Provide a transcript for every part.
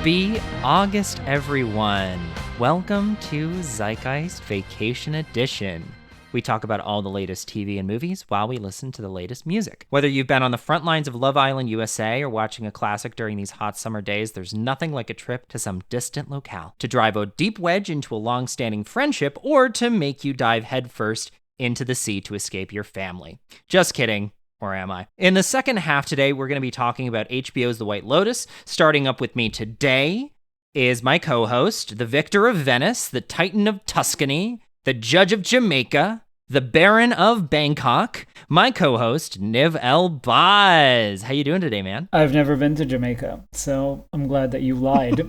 Happy August, everyone. Welcome to Zeitgeist Vacation Edition. We talk about all the latest TV and movies while we listen to the latest music. Whether you've been on the front lines of Love Island USA or watching a classic during these hot summer days, there's nothing like a trip to some distant locale to drive a deep wedge into a long-standing friendship or to make you dive headfirst into the sea to escape your family. Just kidding. Or am I? In the second half today, we're going to be talking about HBO's The White Lotus. Starting up with me today is my co-host, the victor of Venice, the titan of Tuscany, the judge of Jamaica, the baron of Bangkok, my co-host, Niv El Baz. How you doing today, man? I've never been to Jamaica, so I'm glad that you lied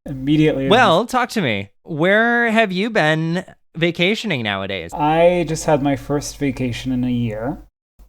immediately. Well, talk to me. Where have you been vacationing nowadays? I just had my first vacation in a year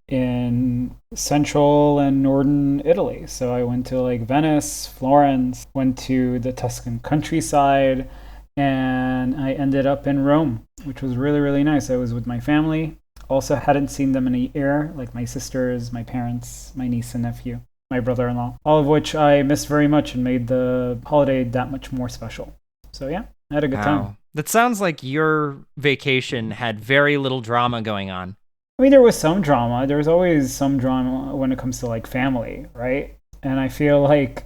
in central and northern Italy. So I went to Venice, Florence, went to the Tuscan countryside, and I ended up in Rome, which was really, really nice. I was with my family. Also hadn't seen them in a year, like my sisters, my parents, my niece and nephew, my brother-in-law, all of which I missed very much and made the holiday that much more special. So yeah, I had a good time. That sounds like your vacation had very little drama going on. I mean, there was some drama. There's always some drama when it comes to family, right? And I feel like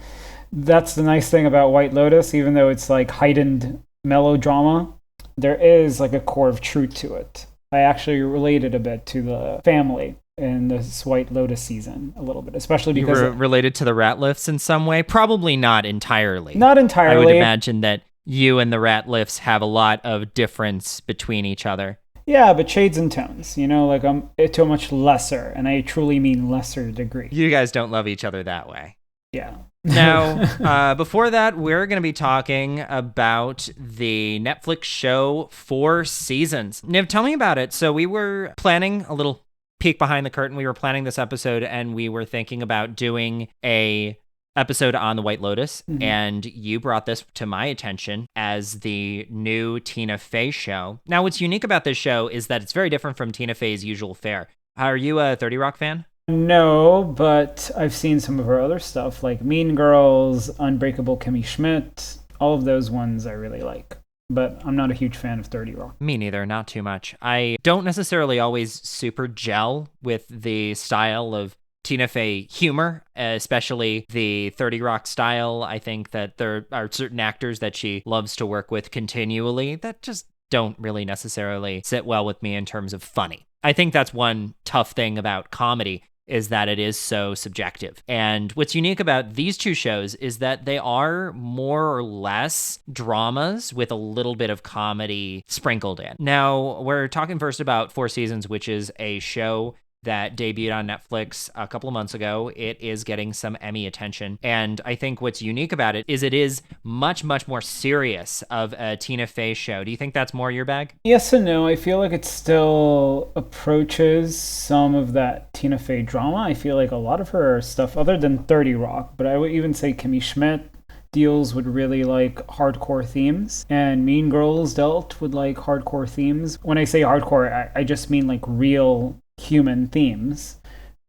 that's the nice thing about White Lotus, even though it's heightened melodrama, there is a core of truth to it. I actually related a bit to the family in this White Lotus season a little bit, especially because... You were related to the Ratliffs in some way? Probably not entirely. Not entirely. I would imagine that you and the Ratliffs have a lot of difference between each other. Yeah, but shades and tones, I'm to a much lesser, and I truly mean lesser degree. You guys don't love each other that way. Yeah. Now, before that, we're going to be talking about the Netflix show 4 Seasons. Niv, tell me about it. So we were planning a little peek behind the curtain. We were planning this episode, and we were thinking about doing a episode on the White Lotus, and you brought this to my attention as the new Tina Fey show. Now, what's unique about this show is that it's very different from Tina Fey's usual fare. Are you a 30 Rock fan? No, but I've seen some of her other stuff, like Mean Girls, Unbreakable Kimmy Schmidt. All of those ones I really like. But I'm not a huge fan of 30 Rock. Me neither, not too much. I don't necessarily always super gel with the style of Tina Fey humor, especially the 30 Rock style. I think that there are certain actors that she loves to work with continually that just don't really necessarily sit well with me in terms of funny. I think that's one tough thing about comedy, is that it is so subjective. And what's unique about these two shows is that they are more or less dramas with a little bit of comedy sprinkled in. Now, we're talking first about 4 Seasons, which is a show that debuted on Netflix a couple of months ago. It is getting some Emmy attention. And I think what's unique about it is much, much more serious of a Tina Fey show. Do you think that's more your bag? Yes and no. I feel like it still approaches some of that Tina Fey drama. I feel like a lot of her stuff, other than 30 Rock, but I would even say Kimmy Schmidt deals with really hardcore themes, and Mean Girls dealt with hardcore themes. When I say hardcore, I just mean real human themes,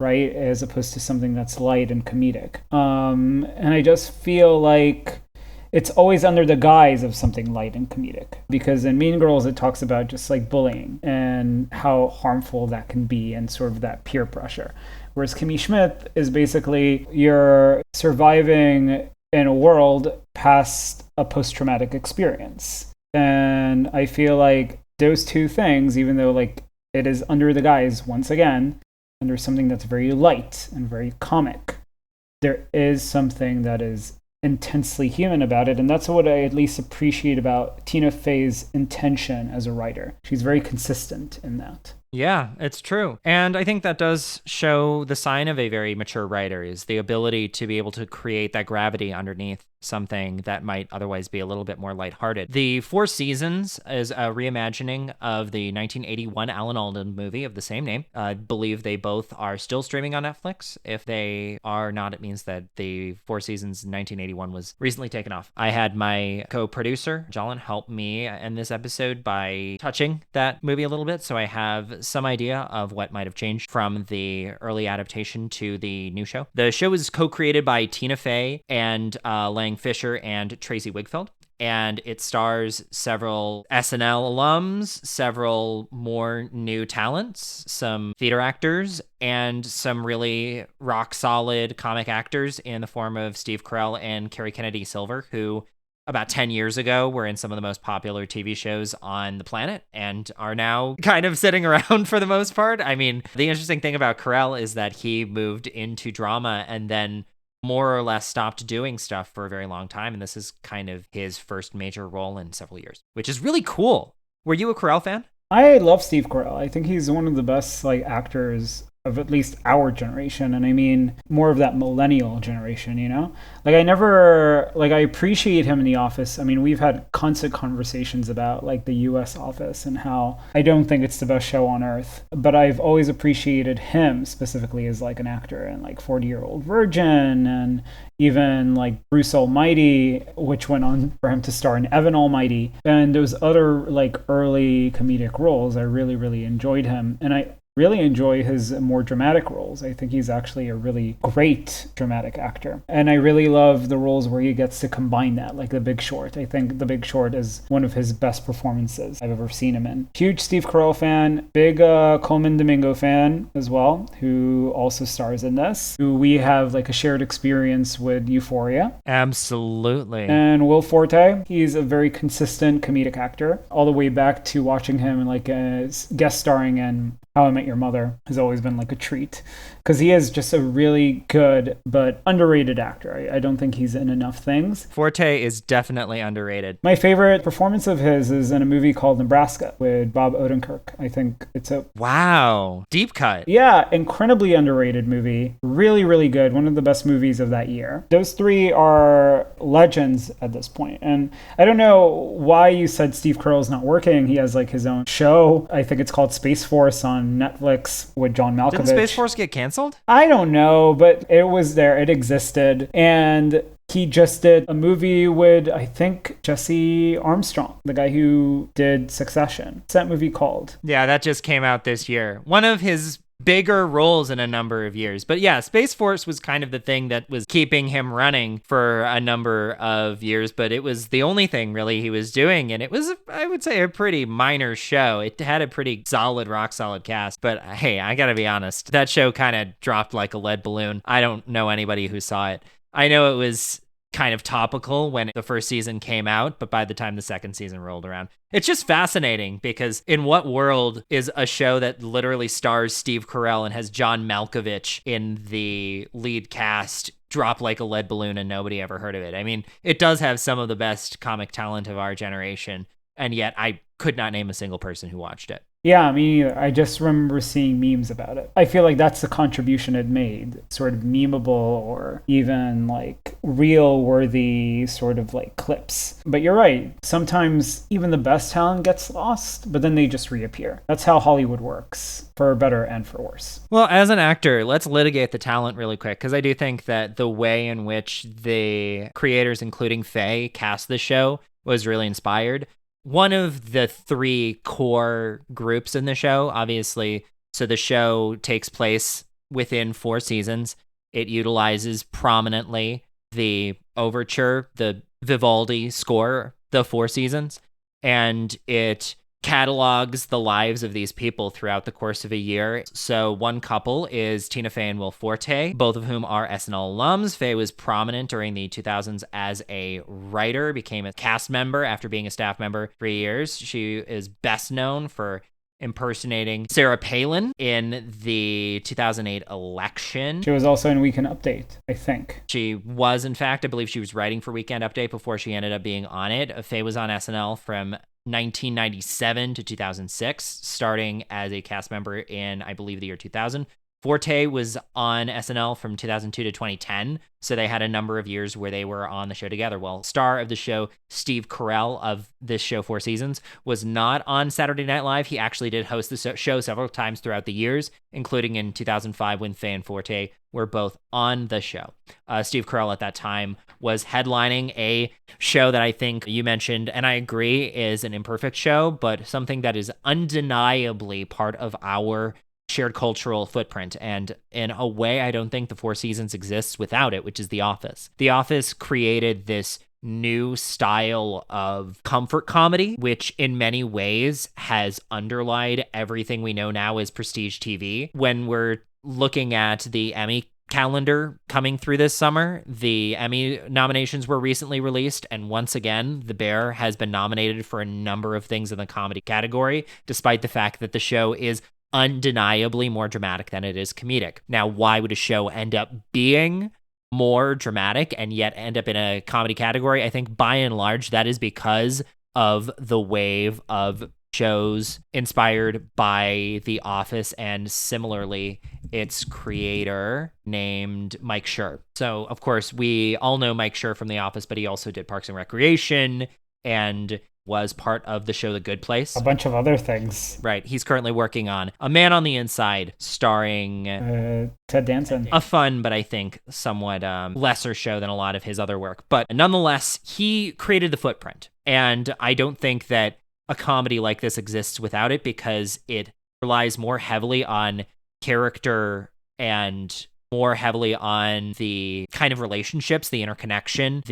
right, as opposed to something that's light and comedic. And I just feel like it's always under the guise of something light and comedic, because in Mean Girls it talks about just bullying and how harmful that can be and sort of that peer pressure, whereas Kimmy Schmidt is basically you're surviving in a world past a post-traumatic experience. And I feel like those two things, even though it is under the guise, once again, under something that's very light and very comic, there is something that is intensely human about it. And that's what I at least appreciate about Tina Fey's intention as a writer. She's very consistent in that. Yeah, it's true. And I think that does show the sign of a very mature writer, is the ability to be able to create that gravity underneath something that might otherwise be a little bit more lighthearted. The 4 Seasons is a reimagining of the 1981 Alan Alda movie of the same name. I believe they both are still streaming on Netflix. If they are not, it means that the 4 Seasons 1981 was recently taken off. I had my co-producer, Jalen, help me in this episode by touching that movie a little bit, so I have some idea of what might have changed from the early adaptation to the new show. The show was co-created by Tina Fey and Lang Fisher and Tracy Wigfeld. And it stars several SNL alums, several more new talents, some theater actors, and some really rock-solid comic actors in the form of Steve Carell and Carrie Kennedy Silver, who about 10 years ago were in some of the most popular TV shows on the planet and are now kind of sitting around for the most part. I mean, the interesting thing about Carell is that he moved into drama and then more or less stopped doing stuff for a very long time. And this is kind of his first major role in several years, which is really cool. Were you a Carell fan? I love Steve Carell. I think he's one of the best actors of at least our generation, and I mean more of that millennial generation, you know? I appreciate him in The Office. I mean, we've had constant conversations about the US Office and how I don't think it's the best show on earth, but I've always appreciated him specifically as an actor, and 40-Year-Old Virgin, and even Bruce Almighty, which went on for him to star in Evan Almighty, and those other early comedic roles. I really, really enjoyed him, and I really enjoy his more dramatic roles. I think he's actually a really great dramatic actor. And I really love the roles where he gets to combine that, like The Big Short. I think The Big Short is one of his best performances I've ever seen him in. Huge Steve Carell fan, big Coleman Domingo fan as well, who also stars in this, who we have a shared experience with Euphoria. Absolutely. And Will Forte, he's a very consistent comedic actor, all the way back to watching him in guest starring in How I Met Your Mother has always been a treat, because he is just a really good but underrated actor. I don't think he's in enough things. Forte is definitely underrated. My favorite performance of his is in a movie called Nebraska with Bob Odenkirk. I think it's a... Wow. Deep cut. Yeah, incredibly underrated movie. Really, really good. One of the best movies of that year. Those three are legends at this point. And I don't know why you said Steve Carell's not working. He has his own show. I think it's called Space Force on Netflix with John Malkovich. Didn't Space Force get canceled? I don't know, but it was there. It existed. And he just did a movie with, I think, Jesse Armstrong, the guy who did Succession. What's that movie called? Yeah, that just came out this year. One of his bigger roles in a number of years. But yeah, Space Force was kind of the thing that was keeping him running for a number of years, but it was the only thing really he was doing. And it was, I would say, a pretty minor show. It had a pretty solid, rock solid cast. But hey, I gotta be honest, that show kind of dropped like a lead balloon. I don't know anybody who saw it. I know it was kind of topical when the first season came out, but by the time the second season rolled around, it's just fascinating, because in what world is a show that literally stars Steve Carell and has John Malkovich in the lead cast drop like a lead balloon and nobody ever heard of it? I mean, it does have some of the best comic talent of our generation, and yet I could not name a single person who watched it. Yeah, me neither. I just remember seeing memes about it. I feel like that's the contribution it made. Sort of memeable or even reel-worthy sort of clips. But you're right. Sometimes even the best talent gets lost, but then they just reappear. That's how Hollywood works, for better and for worse. Well, as an actor, let's litigate the talent really quick, because I do think that the way in which the creators, including Faye, cast the show was really inspired. One of the three core groups in the show, obviously, so the show takes place within 4 seasons. It utilizes prominently the overture, the Vivaldi score, the 4 seasons, and it catalogs the lives of these people throughout the course of a year. So one couple is Tina Fey and Will Forte, both of whom are SNL alums. Fey was prominent during the 2000s as a writer, became a cast member after being a staff member for 3 years. She is best known for impersonating Sarah Palin in the 2008 election. She was also in Weekend Update, I think. She was, in fact. I believe she was writing for Weekend Update before she ended up being on it. Faye was on SNL from 1997 to 2006, starting as a cast member in, I believe, the year 2000. Forte was on SNL from 2002 to 2010, so they had a number of years where they were on the show together. Well, star of the show, Steve Carell of this show, Four Seasons, was not on Saturday Night Live. He actually did host the show several times throughout the years, including in 2005 when Faye and Forte were both on the show. Steve Carell at that time was headlining a show that I think you mentioned, and I agree, is an imperfect show, but something that is undeniably part of our shared cultural footprint. And in a way, I don't think the Four Seasons exists without it, which is The Office. The Office created this new style of comfort comedy, which in many ways has underlined everything we know now as prestige TV. When we're looking at the Emmy calendar coming through this summer, the Emmy nominations were recently released, and once again, The Bear has been nominated for a number of things in the comedy category, despite the fact that the show is undeniably more dramatic than it is comedic. Now, why would a show end up being more dramatic and yet end up in a comedy category? I think by and large, that is because of the wave of shows inspired by The Office, and similarly, its creator named Mike Schur. So, of course, we all know Mike Schur from The Office, but he also did Parks and Recreation and was part of the show The Good Place. A bunch of other things. Right. He's currently working on A Man on the Inside, starring Ted Danson. A fun, but I think somewhat lesser show than a lot of his other work. But nonetheless, he created the footprint. And I don't think that a comedy like this exists without it, because it relies more heavily on character and more heavily on the kind of relationships, the interconnection,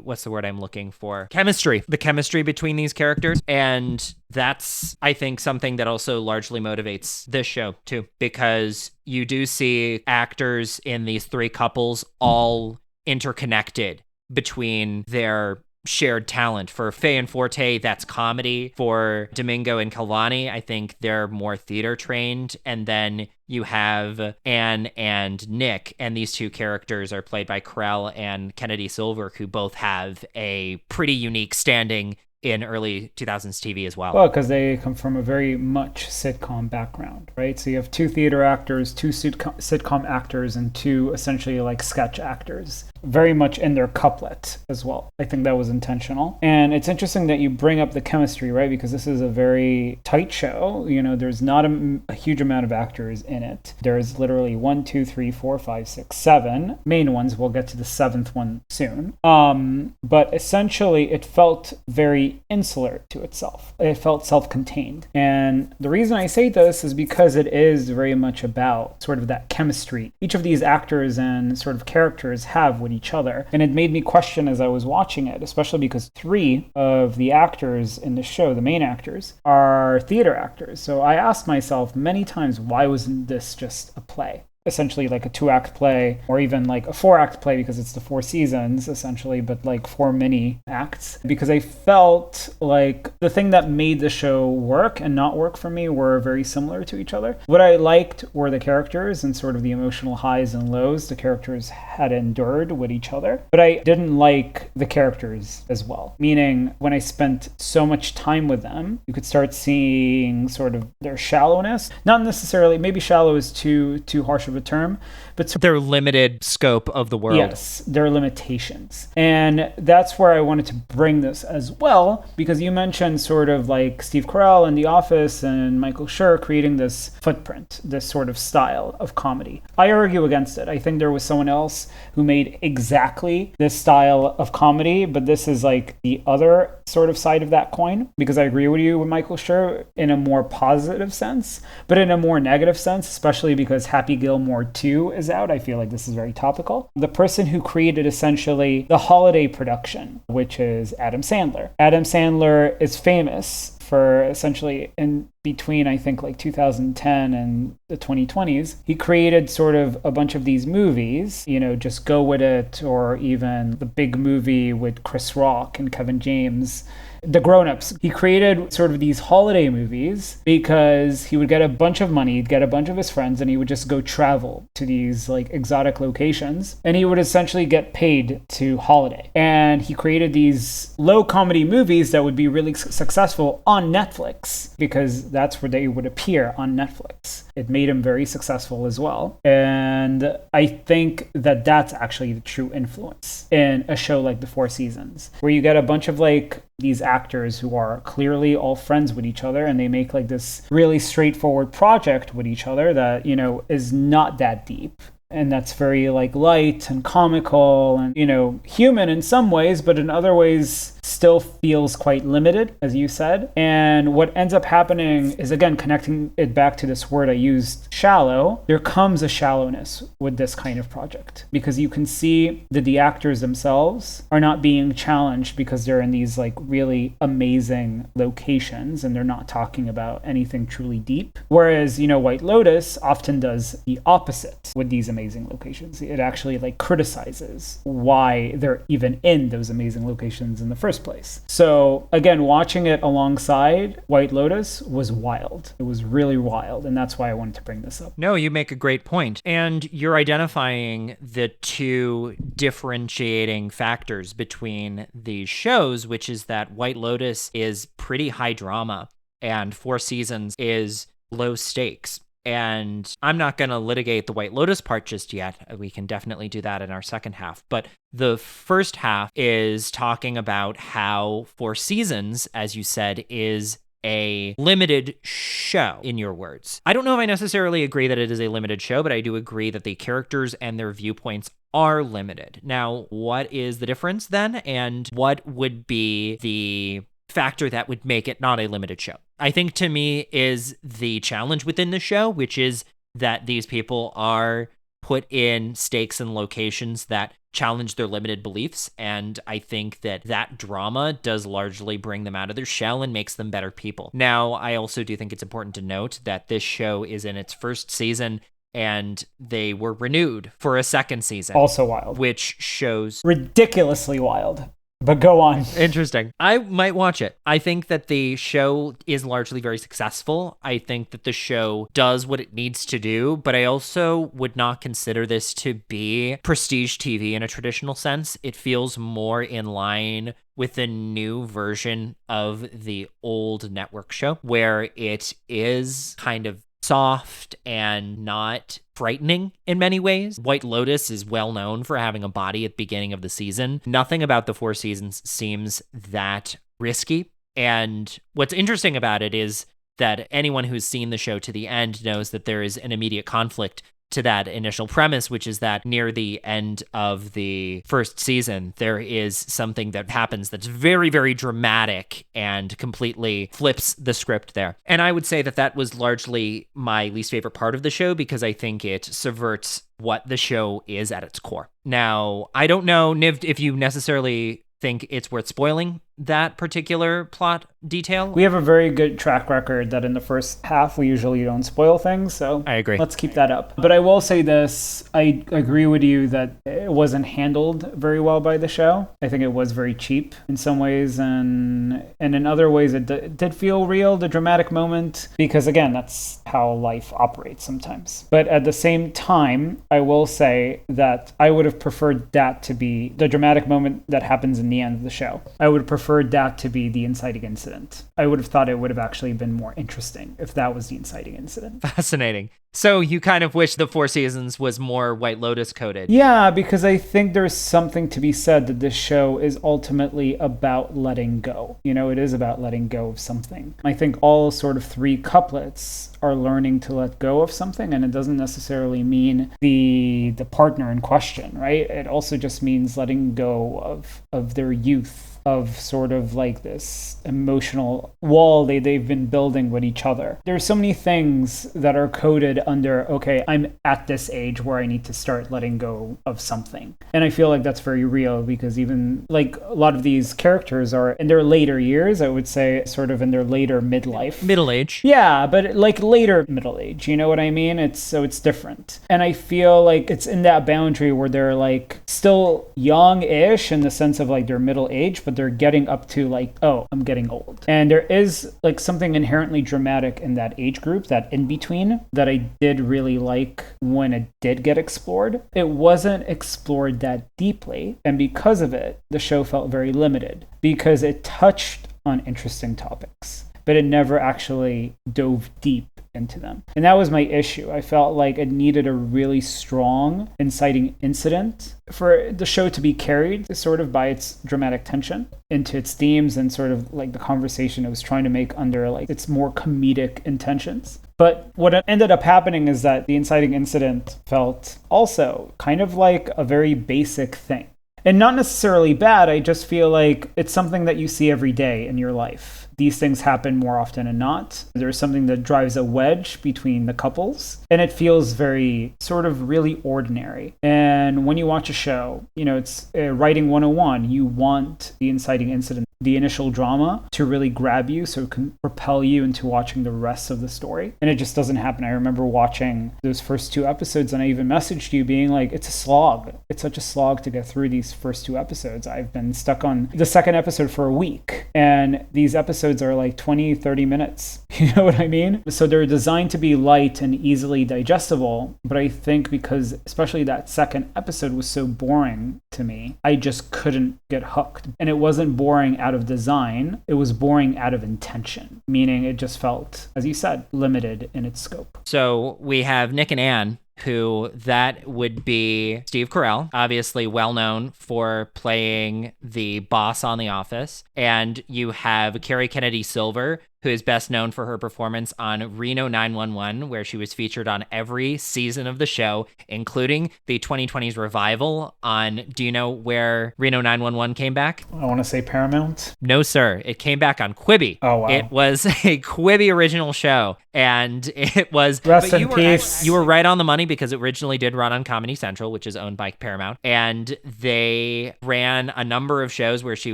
what's the word I'm looking for? Chemistry. The chemistry between these characters. And that's, I think, something that also largely motivates this show too, because you do see actors in these three couples all interconnected between their shared talent. For Faye and Forte, that's comedy. For Domingo and Kalani, I think they're more theater trained. And then you have Anne and Nick, and these two characters are played by Carell and Kennedy Silver, who both have a pretty unique standing in early 2000s TV as well. Well, because they come from a very much sitcom background, right? So you have two theater actors, two sitcom actors, and two essentially like sketch actors, very much in their couplet as well. I think that was intentional. And it's interesting that you bring up the chemistry, right? Because this is a very tight show. You know, there's not a huge amount of actors in it. There's literally 1, 2, 3, 4, 5, 6, 7 main ones. We'll get to the 7th one soon. But essentially, it felt very insular to itself. It felt self-contained. And the reason I say this is because it is very much about sort of that chemistry each of these actors and sort of characters have with each other. And it made me question as I was watching it, especially because 3 of the actors in the show, the main actors, are theater actors. So I asked myself many times, why wasn't this just a play? Essentially like a 2-act play, or even like a 4-act play because it's the 4 seasons essentially, but like 4 mini acts. Because I felt like the thing that made the show work and not work for me were very similar to each other. What I liked were the characters and sort of the emotional highs and lows the characters had endured with each other. But I didn't like the characters as well. Meaning when I spent so much time with them, you could start seeing sort of their shallowness. Not necessarily, maybe shallow is too harsh of a term, but their limited scope of the world. Yes, their limitations. And that's where I wanted to bring this as well, because you mentioned sort of like Steve Carell in The Office and Michael Schur creating this footprint, this sort of style of comedy. I argue against it. I think there was someone else who made exactly this style of comedy, but this is like the other sort of side of that coin, because I agree with you with Michael Schur in a more positive sense, but in a more negative sense, especially because Happy Gilmore 2 is out. I feel like this is very topical. The person who created essentially the holiday production, which is Adam Sandler. Adam Sandler is famous for essentially in between, I think, like 2010 and the 2020s, he created sort of a bunch of these movies, you know, Just Go With It, or even the big movie with Chris Rock and Kevin James, The Grown-Ups. He created sort of these holiday movies because he would get a bunch of money, he'd get a bunch of his friends, and he would just go travel to these like exotic locations, and he would essentially get paid to holiday. And he created these low comedy movies that would be really successful on Netflix, because that's where they would appear on Netflix. It made them very successful as well. And I think that that's actually the true influence in a show like The Four Seasons, where you get a bunch of like these actors who are clearly all friends with each other, and they make like this really straightforward project with each other that, you know, is not that deep. And that's very like light and comical and, you know, human in some ways, but in other ways still feels quite limited, as you said. And what ends up happening is, again, connecting it back to this word I used, shallow, there comes a shallowness with this kind of project, because you can see that the actors themselves are not being challenged because they're in these like really amazing locations and they're not talking about anything truly deep. Whereas, you know, White Lotus often does the opposite with these amazing locations. It actually like criticizes why they're even in those amazing locations in the first place. So again, watching it alongside White Lotus was wild. It was really wild, and that's why I wanted to bring this up. No, you make a great point. And you're identifying the two differentiating factors between these shows, which is that White Lotus is pretty high drama and Four Seasons is low stakes. And I'm not going to litigate the White Lotus part just yet. We can definitely do that in our second half. But the first half is talking about how Four Seasons, as you said, is a limited show, in your words. I don't know if I necessarily agree that it is a limited show, but I do agree that the characters and their viewpoints are limited. Now, what is the difference then? And what would be the factor that would make it not a limited show? I think to me is the challenge within the show, which is that these people are put in stakes and locations that challenge their limited beliefs. And I think that that drama does largely bring them out of their shell and makes them better people. Now, I also do think it's important to note that this show is in its first season and they were renewed for a second season. Also wild. Which shows ridiculously wild. But go on. Interesting. I might watch it. I think that the show is largely very successful. I think that the show does what it needs to do, but I also would not consider this to be prestige TV in a traditional sense. It feels more in line with the new version of the old network show, where it is kind of soft and not frightening in many ways. White Lotus is well known for having a body at the beginning of the season. Nothing about the Four Seasons seems that risky. And what's interesting about it is that anyone who's seen the show to the end knows that there is an immediate conflict to that initial premise, which is that near the end of the first season, there is something that happens that's very, very dramatic and completely flips the script there. And I would say that that was largely my least favorite part of the show, because I think it subverts what the show is at its core. Now, I don't know, Niv, if you necessarily think it's worth spoiling that particular plot detail. We have a very good track record that in the first half we usually don't spoil things, so I agree. Let's keep that up. But I will say this, I agree with you that it wasn't handled very well by the show. I think it was very cheap in some ways, and in other ways it did feel real, the dramatic moment, because again, that's how life operates sometimes. But at the same time, I will say that I would have preferred that to be the dramatic moment that happens in the end of the show. I would have preferred that to be the inciting incident. I would have thought it would have actually been more interesting if that was the inciting incident. Fascinating. So you kind of wish the Four Seasons was more White Lotus coded. Yeah, because I think there's something to be said that this show is ultimately about letting go. You know, it is about letting go of something. I think all sort of three couplets are learning to let go of something, and it doesn't necessarily mean the partner in question, right? It also just means letting go of their youth, of sort of like this emotional wall they've been building with each other. There's so many things that are coded under, okay, I'm at this age where I need to start letting go of something. And I feel like that's very real, because even like a lot of these characters are in their later years, I would say sort of in their later midlife. Middle age. Yeah, but like later middle age, you know what I mean? It's different. And I feel like it's in that boundary where they're like still young-ish in the sense of like they're middle age, but they're getting up to like, oh, I'm getting old. And there is like something inherently dramatic in that age group, that in between, that I did really like when it did get explored. It wasn't explored that deeply, and because of it, the show felt very limited, because it touched on interesting topics. but it never actually dove deep into them. And that was my issue. I felt like it needed a really strong inciting incident for the show to be carried sort of by its dramatic tension into its themes and sort of like the conversation it was trying to make under like its more comedic intentions. But what ended up happening is that the inciting incident felt also kind of like a very basic thing. And not necessarily bad, I just feel like it's something that you see every day in your life. These things happen more often than not. There's something that drives a wedge between the couples, and it feels very sort of really ordinary. And when you watch a show, it's writing 101, you want the inciting incident, the initial drama to really grab you so it can propel you into watching the rest of the story. And it just doesn't happen. I remember watching those first 2 episodes and I even messaged you being like, it's a slog. It's such a slog to get through these first 2 episodes. I've been stuck on the second episode for a week. And these episodes are like 20, 30 minutes. You know what I mean? So they're designed to be light and easily digestible. But I think because especially that second episode was so boring to me, I just couldn't get hooked. And it wasn't boring out of design, it was boring out of intention, meaning it just felt, as you said, limited in its scope. So we have Nick and Anne, who that would be Steve Carell, obviously well known for playing the boss on The Office. And you have Carrie Kennedy Silver, who is best known for her performance on Reno 911, where she was featured on every season of the show, including the 2020's revival on, do you know where Reno 911 came back? I want to say Paramount. No, sir. It came back on Quibi. Oh, wow. It was a Quibi original show, and it was... Rest in peace. You were right on the money because it originally did run on Comedy Central, which is owned by Paramount, and they ran a number of shows where she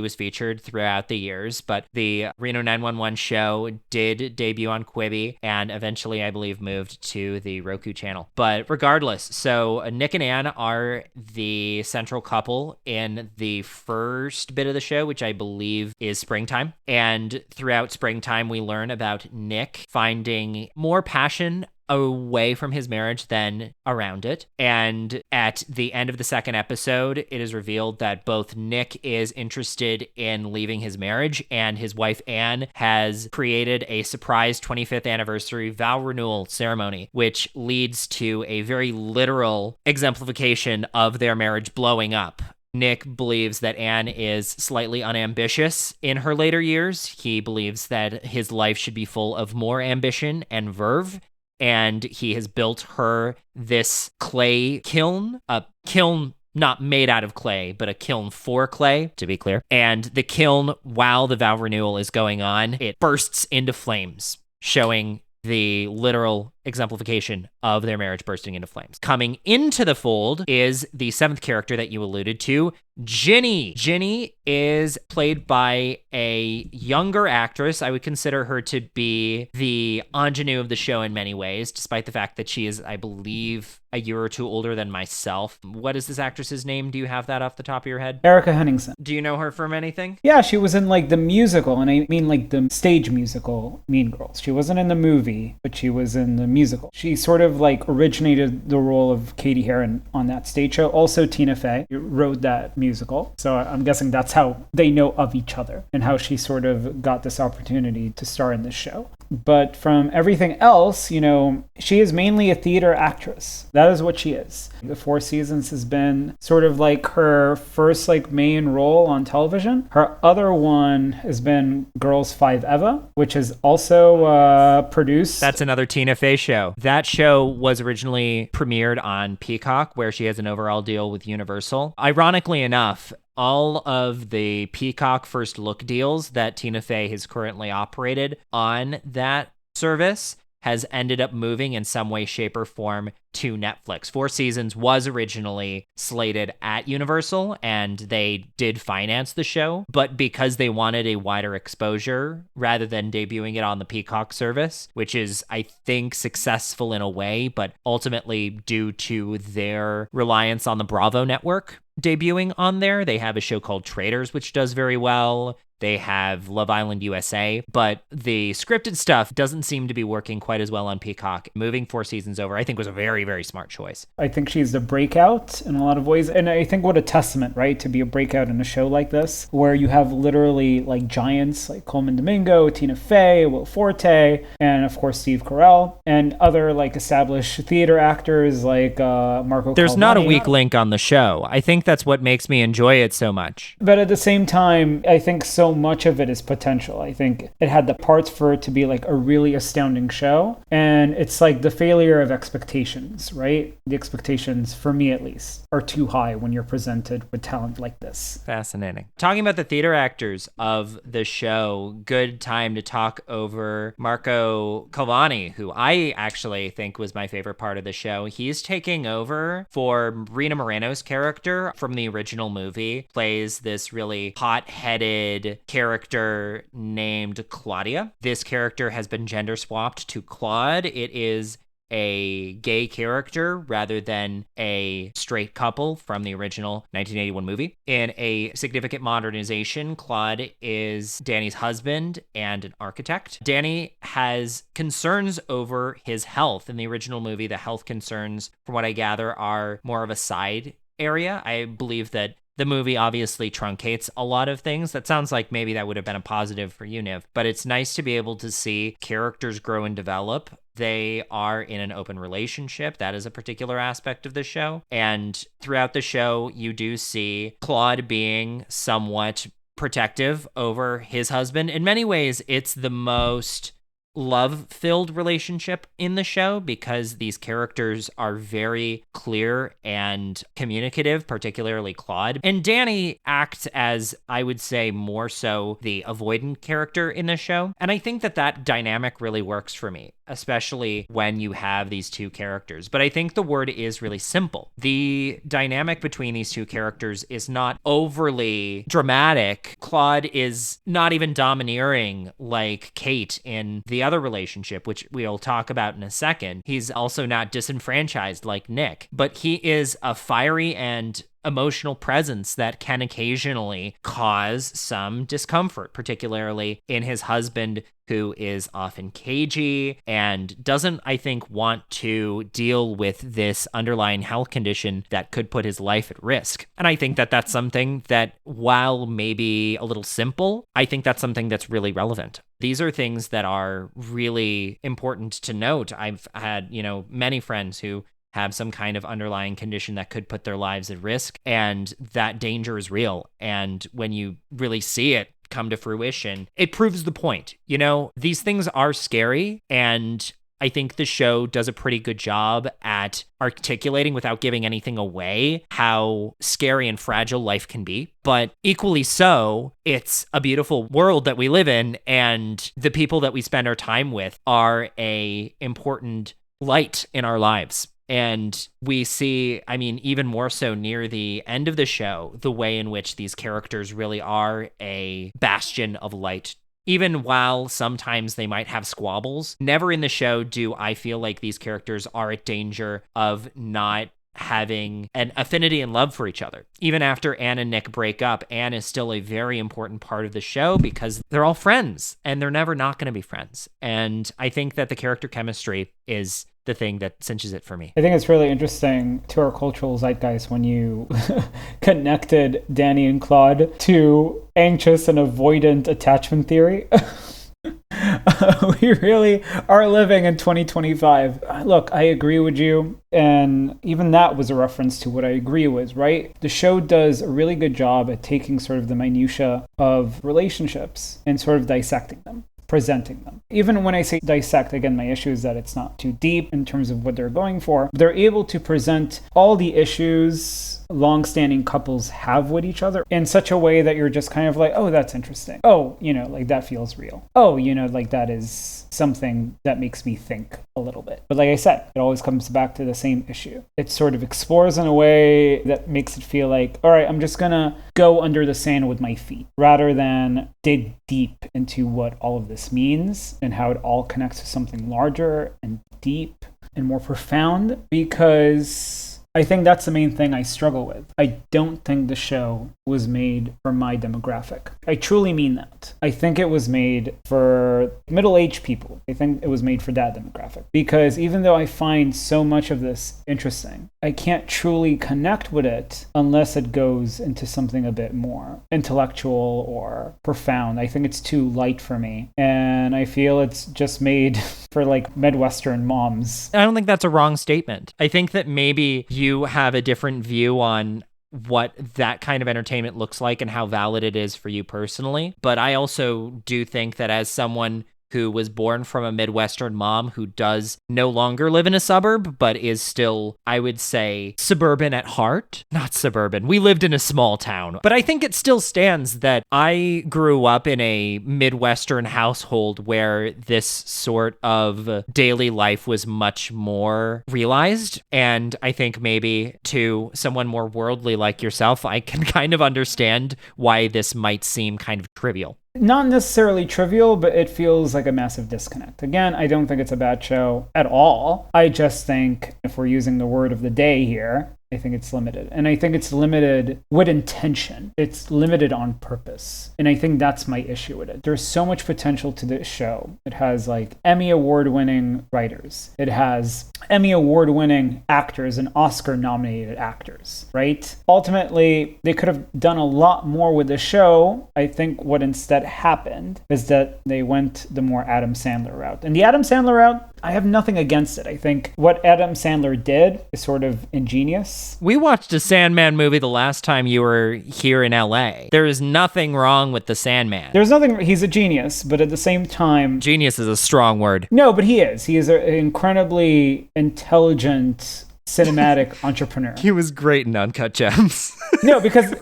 was featured throughout the years, but the Reno 911 show did debut on Quibi and eventually, I believe, moved to the Roku channel. But regardless, so Nick and Anne are the central couple in the first bit of the show, which I believe is springtime. And throughout springtime, we learn about Nick finding more passion away from his marriage than around it. And at the end of the second episode, it is revealed that both Nick is interested in leaving his marriage and his wife Anne has created a surprise 25th anniversary vow renewal ceremony, which leads to a very literal exemplification of their marriage blowing up. Nick believes that Anne is slightly unambitious in her later years. He believes that his life should be full of more ambition and verve. And he has built her this clay kiln, a kiln not made out of clay, but a kiln for clay, to be clear. And the kiln, while the vow renewal is going on, it bursts into flames, showing the literal exemplification of their marriage bursting into flames. Coming into the fold is the 7th character that you alluded to, Ginny. Ginny is played by a younger actress. I would consider her to be the ingenue of the show in many ways, despite the fact that she is, I believe, a year or 2 older than myself. What is this actress's name? Do you have that off the top of your head? Erica Henningsen. Do you know her from anything? Yeah, she was in like the musical, and I mean like the stage musical Mean Girls. She wasn't in the movie, but she was in the musical. She sort of like originated the role of Katie Heron on that stage show. Also, Tina Fey wrote that musical. So I'm guessing that's how they know of each other and how she sort of got this opportunity to star in this show. But from everything else, she is mainly a theater actress. That is what she is. The 4 seasons has been sort of like her first like main role on television. Her other one has been Girls 5 Eva, which is also produced. That's another Tina Fey show. That show was originally premiered on Peacock, where she has an overall deal with Universal. Ironically enough, all of the Peacock First Look deals that Tina Fey has currently operated on that service has ended up moving in some way, shape, or form to Netflix. 4 Seasons was originally slated at Universal, and they did finance the show, but because they wanted a wider exposure, rather than debuting it on the Peacock service, which is, I think, successful in a way, but ultimately due to their reliance on the Bravo network debuting on there, they have a show called Traders, which does very well. They have Love Island USA, but the scripted stuff doesn't seem to be working quite as well on Peacock. Moving 4 seasons over, I think, was a very, very smart choice. I think she's the breakout in a lot of ways. And I think what a testament, right, to be a breakout in a show like this, where you have literally like giants like Coleman Domingo, Tina Fey, Will Forte, and of course Steve Carell, and other like established theater actors like Marco There's Calvani. not a weak link on the show. I think that's what makes me enjoy it so much. But at the same time, I think so much of it is potential. I think it had the parts for it to be like a really astounding show. And it's like the failure of expectations, right? The expectations, for me at least, are too high when you're presented with talent like this. Fascinating. Talking about the theater actors of the show, good time to talk over Marco Calvani, who I actually think was my favorite part of the show. He's taking over for Rina Moreno's character from the original movie, plays this really hot-headed character named Claudia. This character has been gender swapped to Claude. It is a gay character rather than a straight couple from the original 1981 movie. In a significant modernization, Claude is Danny's husband and an architect. Danny has concerns over his health. In the original movie, the health concerns, from what I gather, are more of a side area. I believe that the movie obviously truncates a lot of things. That sounds like maybe that would have been a positive for you, Niv. But it's nice to be able to see characters grow and develop. They are in an open relationship. That is a particular aspect of the show. And throughout the show, you do see Claude being somewhat protective over his husband. In many ways, it's the most love-filled relationship in the show because these characters are very clear and communicative, particularly Claude. And Danny acts as, I would say, more so the avoidant character in the show. And I think that that dynamic really works for me, especially when you have these two characters. But I think the word is really simple. The dynamic between these two characters is not overly dramatic. Claude is not even domineering like Kate in the other relationship, which we'll talk about in a second. He's also not disenfranchised like Nick, but he is a fiery and emotional presence that can occasionally cause some discomfort, particularly in his husband, who is often cagey and doesn't, I think, want to deal with this underlying health condition that could put his life at risk. And I think that that's something that, while maybe a little simple, I think that's something that's really relevant. These are things that are really important to note. I've had, many friends who have some kind of underlying condition that could put their lives at risk, and that danger is real. And when you really see it come to fruition, it proves the point. These things are scary, and I think the show does a pretty good job at articulating, without giving anything away, how scary and fragile life can be. But equally so, it's a beautiful world that we live in, and the people that we spend our time with are a important light in our lives. And we see, even more so near the end of the show, the way in which these characters really are a bastion of light. Even while sometimes they might have squabbles, never in the show do I feel like these characters are at danger of not having an affinity and love for each other. Even after Anne and Nick break up, Anne is still a very important part of the show because they're all friends and they're never not going to be friends. And I think that the character chemistry is the thing that cinches it for me. I think it's really interesting to our cultural zeitgeist when you connected Danny and Claude to anxious and avoidant attachment theory. We really are living in 2025. Look, I agree with you. And even that was a reference to what I agree with, right? The show does a really good job at taking sort of the minutia of relationships and sort of dissecting them, presenting them. Even when I say dissect, again, my issue is that it's not too deep in terms of what they're going for. They're able to present all the issues long-standing couples have with each other in such a way that you're just kind of like, oh, that's interesting. Oh, that feels real. Oh, that is something that makes me think a little bit. But like I said, it always comes back to the same issue. It sort of explores in a way that makes it feel like, all right, I'm just gonna go under the sand with my feet rather than dig deep into what all of this means and how it all connects to something larger and deep and more profound, because I think that's the main thing I struggle with. I don't think the show was made for my demographic. I truly mean that. I think it was made for middle-aged people. I think it was made for that demographic. Because even though I find so much of this interesting, I can't truly connect with it unless it goes into something a bit more intellectual or profound. I think it's too light for me. And I feel it's just made for like Midwestern moms. I don't think that's a wrong statement. I think that maybe you have a different view on what that kind of entertainment looks like and how valid it is for you personally. But I also do think that as someone who was born from a Midwestern mom who does no longer live in a suburb, but is still, I would say, suburban at heart. Not suburban. We lived in a small town. But I think it still stands that I grew up in a Midwestern household where this sort of daily life was much more realized. And I think maybe to someone more worldly like yourself, I can kind of understand why this might seem kind of trivial. Not necessarily trivial, but it feels like a massive disconnect. Again, I don't think it's a bad show at all. I just think, if we're using the word of the day here, I think it's limited. And I think it's limited with intention. It's limited on purpose. And I think that's my issue with it. There's so much potential to this show. It has like Emmy award-winning writers. It has Emmy award-winning actors and Oscar-nominated actors, right? Ultimately, they could have done a lot more with the show. I think what instead happened is that they went the more Adam Sandler route. And the Adam Sandler route, I have nothing against it. I think what Adam Sandler did is sort of ingenious. We watched a Sandman movie the last time you were here in LA. There is nothing wrong with the Sandman. There's nothing, he's a genius, but at the same time... Genius is a strong word. No, but he is. He is an incredibly intelligent cinematic entrepreneur. He was great in Uncut Gems. No, because...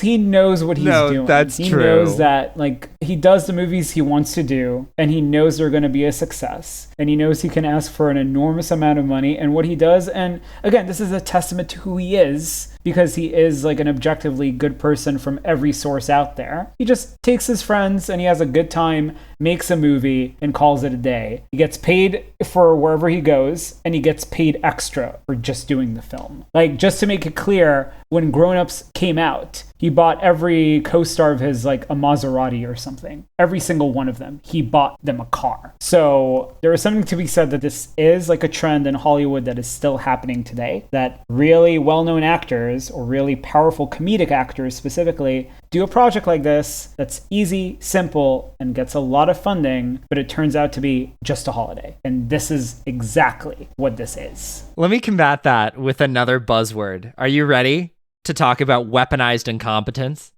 he knows what he's doing. That's he true. He knows that, like, he does the movies he wants to do, and he knows they're going to be a success, and he knows he can ask for an enormous amount of money, and what he does, and again, this is a testament to who he is, because he is, like, an objectively good person from every source out there. He just takes his friends, and he has a good time, makes a movie, and calls it a day. He gets paid for wherever he goes, and he gets paid extra for just doing the film. Like, just to make it clear, when Grown Ups came out, he bought every co-star of his, like, a Maserati or something. Every single one of them. He bought them a car. So there is something to be said that this is like a trend in Hollywood that is still happening today. That really well-known actors, or really powerful comedic actors specifically, do a project like this that's easy, simple, and gets a lot of funding, but it turns out to be just a holiday. And this is exactly what this is. Let me combat that with another buzzword. Are you ready to talk about weaponized incompetence?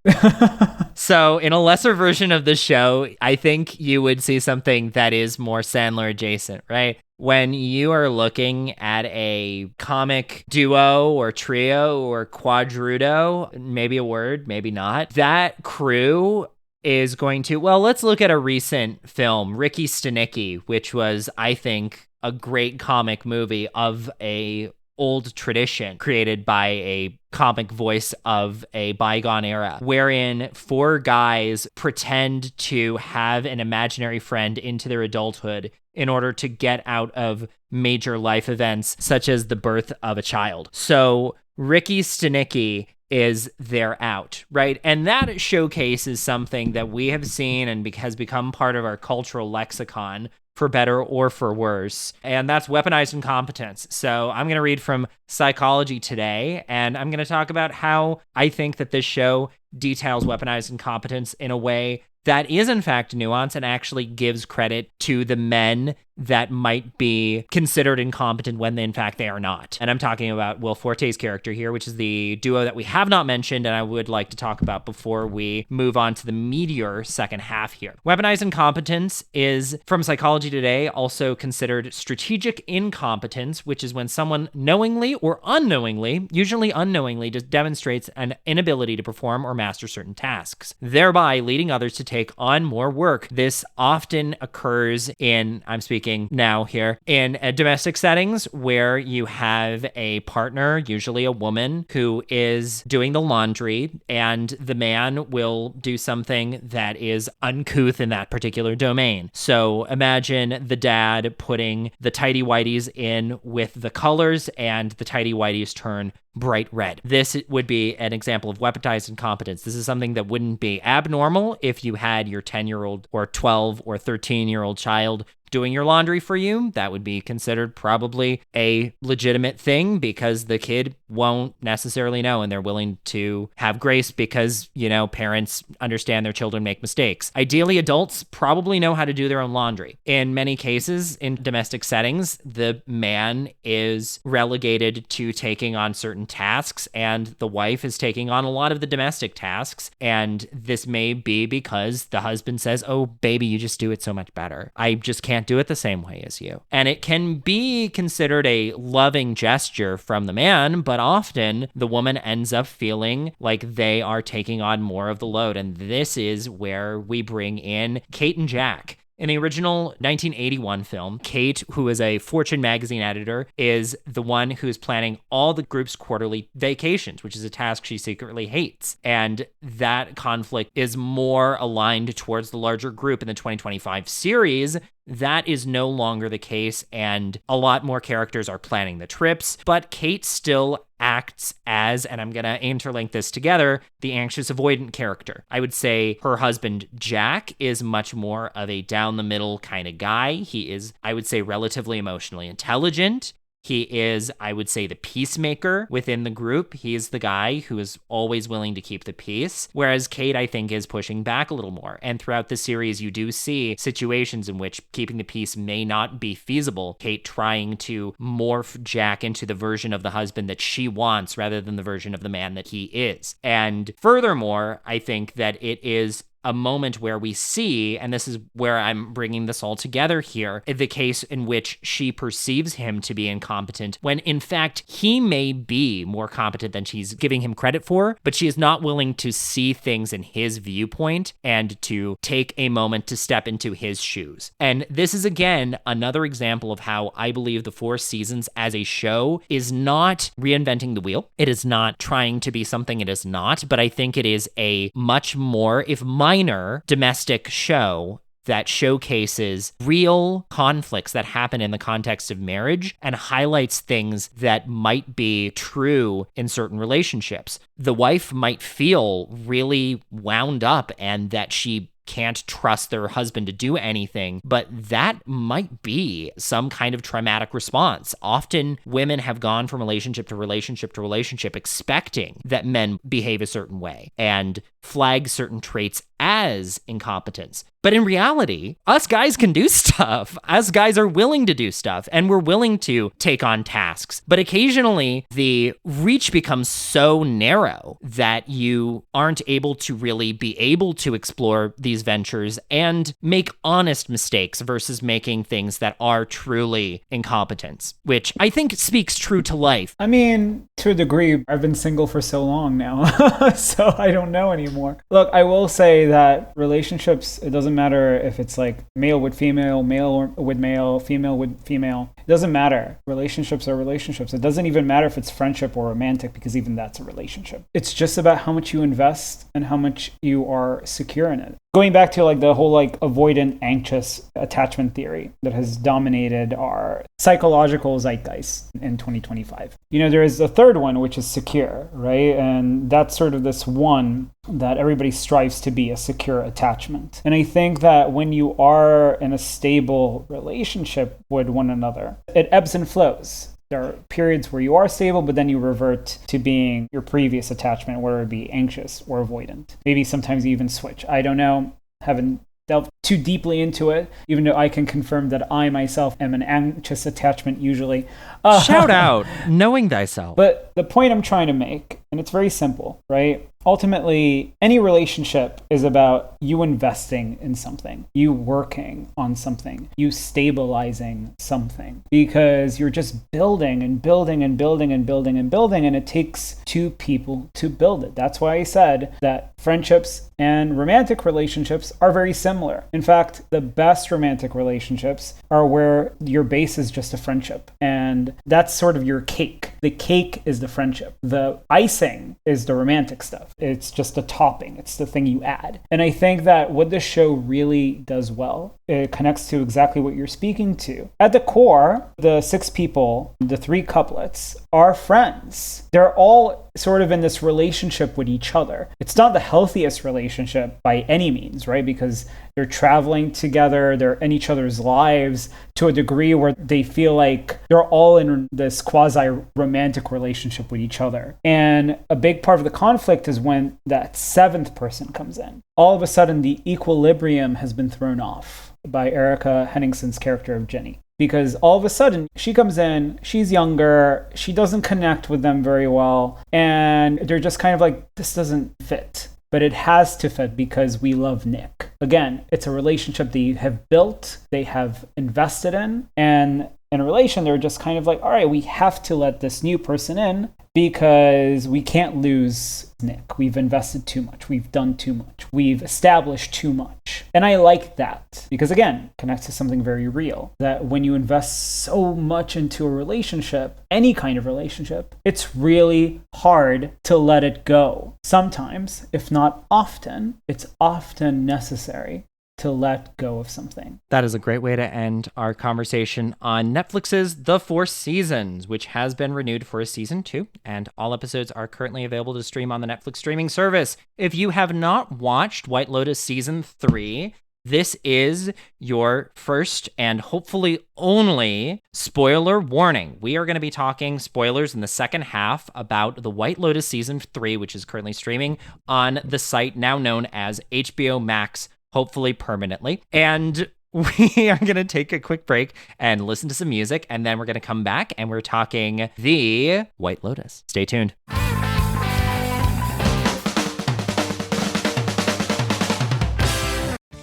So in a lesser version of the show, I think you would see something that is more Sandler adjacent, right? When you are looking at a comic duo or trio or quadrudo, maybe a word, maybe not, that crew is going to, well, let's look at a recent film, Ricky Stenicki, which was, I think, a great comic movie of a old tradition created by a comic voice of a bygone era, wherein four guys pretend to have an imaginary friend into their adulthood in order to get out of major life events such as the birth of a child. So Ricky Stenicki is their out, right? And that showcases something that we have seen and has become part of our cultural lexicon, for better or for worse, and that's weaponized incompetence. So I'm going to read from Psychology Today, and I'm going to talk about how I think that this show details weaponized incompetence in a way that is in fact nuanced and actually gives credit to the men that might be considered incompetent when in fact they are not. And I'm talking about Will Forte's character here, which is the duo that we have not mentioned and I would like to talk about before we move on to the meteor second half here. Weaponized incompetence is, from Psychology Today, also considered strategic incompetence, which is when someone knowingly or unknowingly, usually unknowingly, just demonstrates an inability to perform or master certain tasks, thereby leading others to take on more work. This often occurs in, I'm speaking now here, in domestic settings where you have a partner, usually a woman, who is doing the laundry and the man will do something that is uncouth in that particular domain. So imagine the dad putting the tighty-whities in with the colors and the tighty-whities turn bright red. This would be an example of weaponized incompetence. This is something that wouldn't be abnormal if you had your 10-year-old or 12 or 13-year-old child doing your laundry for you. That would be considered probably a legitimate thing because the kid won't necessarily know and they're willing to have grace because, parents understand their children make mistakes. Ideally, adults probably know how to do their own laundry. In many cases, in domestic settings, the man is relegated to taking on certain tasks and the wife is taking on a lot of the domestic tasks. And this may be because the husband says, "Oh, baby, you just do it so much better. I just can't do it the same way as you." And it can be considered a loving gesture from the man, but often the woman ends up feeling like they are taking on more of the load. And this is where we bring in Kate and Jack. In the original 1981 film, Kate, who is a Fortune magazine editor, is the one who's planning all the group's quarterly vacations, which is a task she secretly hates. And that conflict is more aligned towards the larger group in the 2025 series. That is no longer the case, and a lot more characters are planning the trips, but Kate still acts as, and I'm going to interlink this together, the anxious avoidant character. I would say her husband, Jack, is much more of a down-the-middle kind of guy. He is, I would say, relatively emotionally intelligent. He is, I would say, the peacemaker within the group. He is the guy who is always willing to keep the peace, whereas Kate, I think, is pushing back a little more. And throughout the series, you do see situations in which keeping the peace may not be feasible. Kate trying to morph Jack into the version of the husband that she wants rather than the version of the man that he is. And furthermore, I think that it is a moment where we see, and this is where I'm bringing this all together here, the case in which she perceives him to be incompetent, when in fact he may be more competent than she's giving him credit for, but she is not willing to see things in his viewpoint and to take a moment to step into his shoes. And this is, again, another example of how I believe The Four Seasons as a show is not reinventing the wheel. It is not trying to be something it is not, but I think it is a much more, if minor, domestic show that showcases real conflicts that happen in the context of marriage and highlights things that might be true in certain relationships. The wife might feel really wound up and that she can't trust their husband to do anything, but that might be some kind of traumatic response. Often women have gone from relationship to relationship to relationship expecting that men behave a certain way and flag certain traits as incompetence. But in reality, us guys can do stuff. Us guys are willing to do stuff, and we're willing to take on tasks. But occasionally, the reach becomes so narrow that you aren't able to really be able to explore these ventures and make honest mistakes versus making things that are truly incompetence, which I think speaks true to life. I mean, to a degree, I've been single for so long now, so I don't know anymore. Look, I will say that relationships, it doesn't matter if it's like male with female, male with male, female with female. It doesn't matter. Relationships are relationships. It doesn't even matter if it's friendship or romantic, because even that's a relationship. It's just about how much you invest and how much you are secure in it. Going back to like the whole like avoidant, anxious attachment theory that has dominated our psychological zeitgeist in 2025. There is a third one, which is secure, right? And that's sort of this one that everybody strives to be, a secure attachment. And I think that when you are in a stable relationship with one another, it ebbs and flows. There are periods where you are stable, but then you revert to being your previous attachment, whether it be anxious or avoidant. Maybe sometimes you even switch. I don't know. Haven't delved too deeply into it, even though I can confirm that I myself am an anxious attachment usually. Shout out, knowing thyself. But the point I'm trying to make, and it's very simple, right? Ultimately, any relationship is about you investing in something, you working on something, you stabilizing something, because you're just building and building and building and building and building, and it takes two people to build it. That's why I said that friendships and romantic relationships are very similar. In fact, the best romantic relationships are where your base is just a friendship, and that's sort of your cake. The cake is the friendship. The icing is the romantic stuff. It's just the topping. It's the thing you add. And I think that what this show really does well, it connects to exactly what you're speaking to. At the core, the 6 people, the 3 couplets, are friends. They're all sort of in this relationship with each other. It's not the healthiest relationship by any means, right? Because they're traveling together, they're in each other's lives to a degree where they feel like they're all in this quasi-romantic relationship with each other. And a big part of the conflict is when that 7th person comes in. All of a sudden, the equilibrium has been thrown off by Erica Henningsen's character of Jenny. Because all of a sudden, she comes in, she's younger, she doesn't connect with them very well, and they're just kind of like, this doesn't fit. But it has to fit because we love Nick. Again, it's a relationship they have built, they have invested in, and in a relation, they're just kind of like, all right, we have to let this new person in because we can't lose Nick. We've invested too much. We've done too much. We've established too much. And I like that because, again, it connects to something very real, that when you invest so much into a relationship, any kind of relationship, it's really hard to let it go. Sometimes, if not often, it's often necessary to let go of something. That is a great way to end our conversation on Netflix's The Four Seasons, which has been renewed for a season 2, and all episodes are currently available to stream on the Netflix streaming service. If you have not watched White Lotus Season 3, this is your first and hopefully only spoiler warning. We are going to be talking spoilers in the second half about the White Lotus Season 3, which is currently streaming on the site now known as HBO Max, hopefully permanently. And we are going to take a quick break and listen to some music, and then we're going to come back and we're talking The White Lotus. Stay tuned.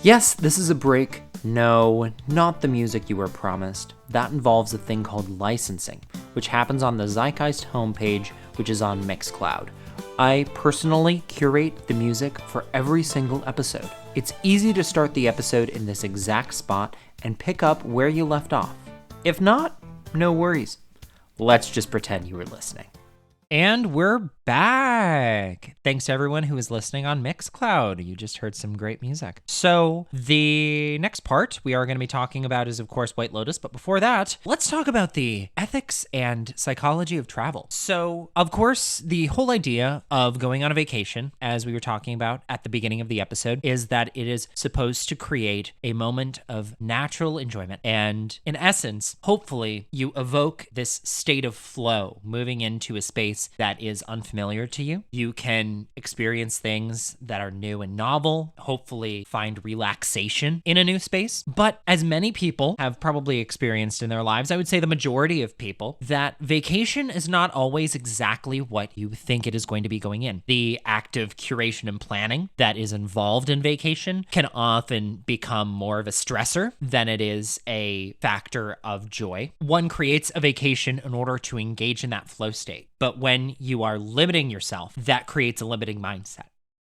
Yes, this is a break. No, not the music you were promised. That involves a thing called licensing, which happens on the Zeitgeist homepage, which is on Mixcloud. I personally curate the music for every single episode. It's easy to start the episode in this exact spot and pick up where you left off. If not, no worries. Let's just pretend you were listening. And we're back. Thanks to everyone who is listening on Mixcloud. You just heard some great music. So the next part we are going to be talking about is, of course, White Lotus. But before that, let's talk about the ethics and psychology of travel. So, of course, the whole idea of going on a vacation, as we were talking about at the beginning of the episode, is that it is supposed to create a moment of natural enjoyment. And in essence, hopefully, you evoke this state of flow, moving into a space that is unfamiliar to you. You can experience things that are new and novel, hopefully find relaxation in a new space. But as many people have probably experienced in their lives, I would say the majority of people, that vacation is not always exactly what you think it is going to be going in. The act of curation and planning that is involved in vacation can often become more of a stressor than it is a factor of joy. One creates a vacation in order to engage in that flow state. But when you are limiting yourself, that creates a limiting mindset.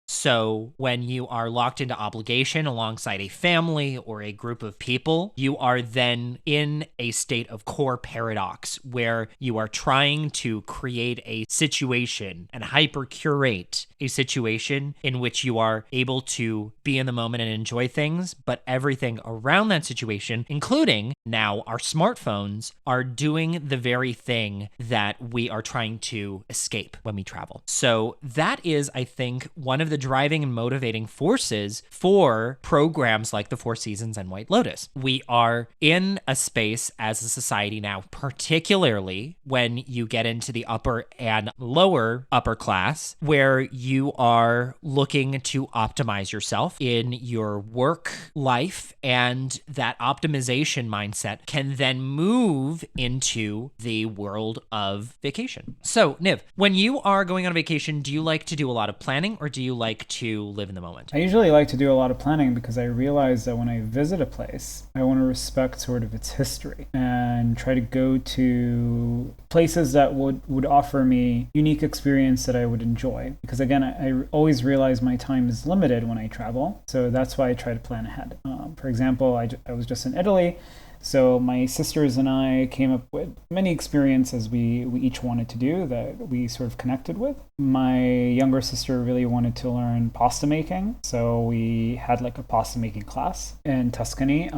So when you are locked into obligation alongside a family or a group of people, you are then in a state of core paradox where you are trying to create a situation and hyper curate a situation in which you are able to be in the moment and enjoy things, but everything around that situation, including now our smartphones, are doing the very thing that we are trying to escape when we travel. So that is, I think, one of the driving and motivating forces for programs like The Four Seasons and White Lotus. We are in a space as a society now, particularly when you get into the upper and lower upper class, where you are looking to optimize yourself in your work life, and that optimization mindset can then move into the world of vacation. So, Niv, when you are going on a vacation, do you like to do a lot of planning, or do you like to live in the moment? I usually like to do a lot of planning because I realize that when I visit a place, I want to respect sort of its history and try to go to places that would offer me unique experience that I would enjoy. Because again, I always realize my time is limited when I travel. So that's why I try to plan ahead. For example, I was just in Italy So my sisters and I came up with many experiences we each wanted to do that we sort of connected with. My younger sister really wanted to learn pasta making, so we had like a pasta making class in Tuscany.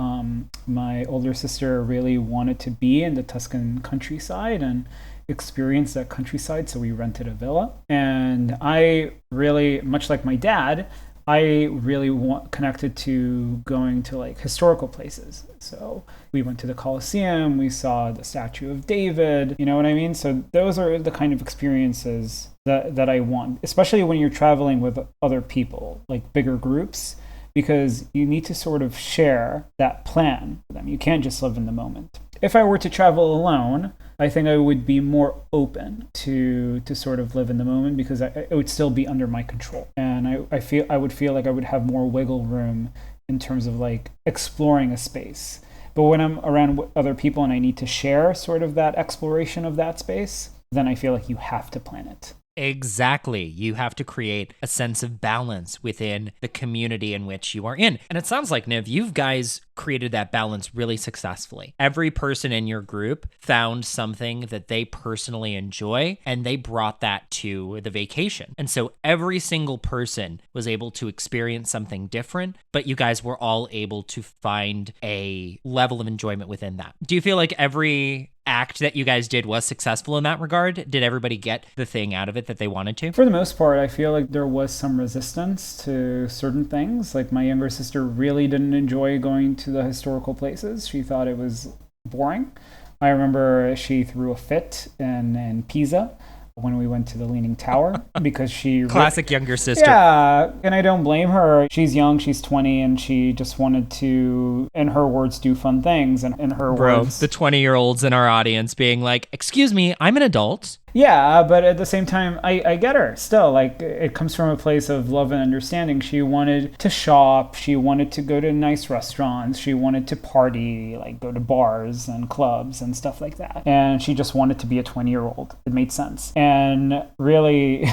My older sister really wanted to be in the Tuscan countryside and experience that countryside, so we rented a villa. And I really, much like my dad, I really connected to going to like historical places. So we went to the Colosseum, we saw the Statue of David, you know what I mean? So those are the kind of experiences that I want, especially when you're traveling with other people, like bigger groups, because you need to sort of share that plan with them. You can't just live in the moment. If I were to travel alone, I think I would be more open to sort of live in the moment, because it would still be under my control. And I would feel like I would have more wiggle room in terms of like exploring a space. But when I'm around other people and I need to share sort of that exploration of that space, then I feel like you have to plan it. Exactly. You have to create a sense of balance within the community in which you are in. And it sounds like, Niv, you guys created that balance really successfully. Every person in your group found something that they personally enjoy, and they brought that to the vacation. And so every single person was able to experience something different, but you guys were all able to find a level of enjoyment within that. Do you feel like every act that you guys did was successful in that regard? Did everybody get the thing out of it that they wanted to? For the most part, I feel like there was some resistance to certain things. Like my younger sister really didn't enjoy going to the historical places. She thought it was boring. I remember she threw a fit in Pisa when we went to the Leaning Tower, because she... Classic younger sister. Yeah, and I don't blame her. She's young, she's 20, and she just wanted to, in her words, do fun things. And in her words... the 20-year-olds in our audience being like, excuse me, I'm an adult. Yeah, but at the same time, I get her still. Like, it comes from a place of love and understanding. She wanted to shop. She wanted to go to nice restaurants. She wanted to party, like go to bars and clubs and stuff like that. And she just wanted to be a 20-year-old. It made sense. And really,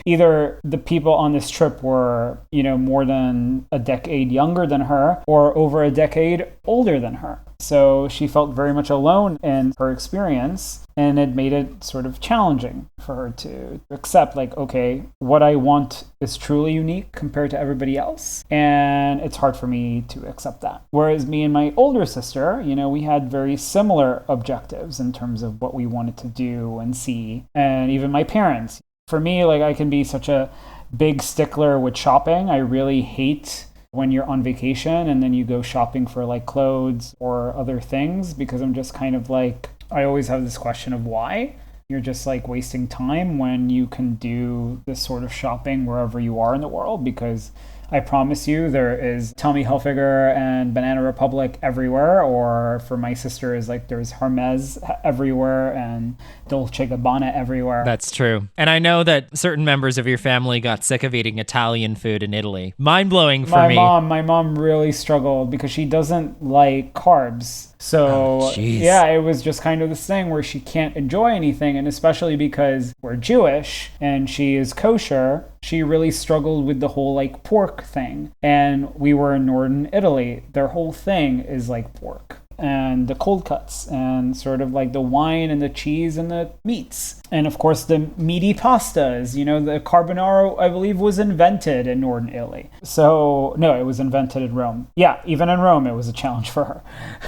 either the people on this trip were, more than a decade younger than her, or over a decade older than her. So she felt very much alone in her experience, and it made it sort of challenging for her to accept, like, okay, what I want is truly unique compared to everybody else, and it's hard for me to accept that. Whereas me and my older sister, we had very similar objectives in terms of what we wanted to do and see, and even my parents. For me, like, I can be such a big stickler with shopping. I really hate when you're on vacation and then you go shopping for like clothes or other things, because I'm just kind of like, I always have this question of why. You're just like wasting time when you can do this sort of shopping wherever you are in the world, because I promise you there is Tommy Hilfiger and Banana Republic everywhere, or for my sister is like there's Hermes everywhere and Dolce Gabbana everywhere. That's true. And I know that certain members of your family got sick of eating Italian food in Italy. Mind-blowing for me. My mom really struggled because she doesn't like carbs. So, yeah, it was just kind of this thing where she can't enjoy anything. And especially because we're Jewish and she is kosher, she really struggled with the whole like pork thing. And we were in northern Italy. Their whole thing is like pork and the cold cuts and sort of like the wine and the cheese and the meats. And of course the meaty pastas, the carbonara, I believe, was invented in northern Italy. So no, it was invented in Rome. Yeah, even in Rome, it was a challenge for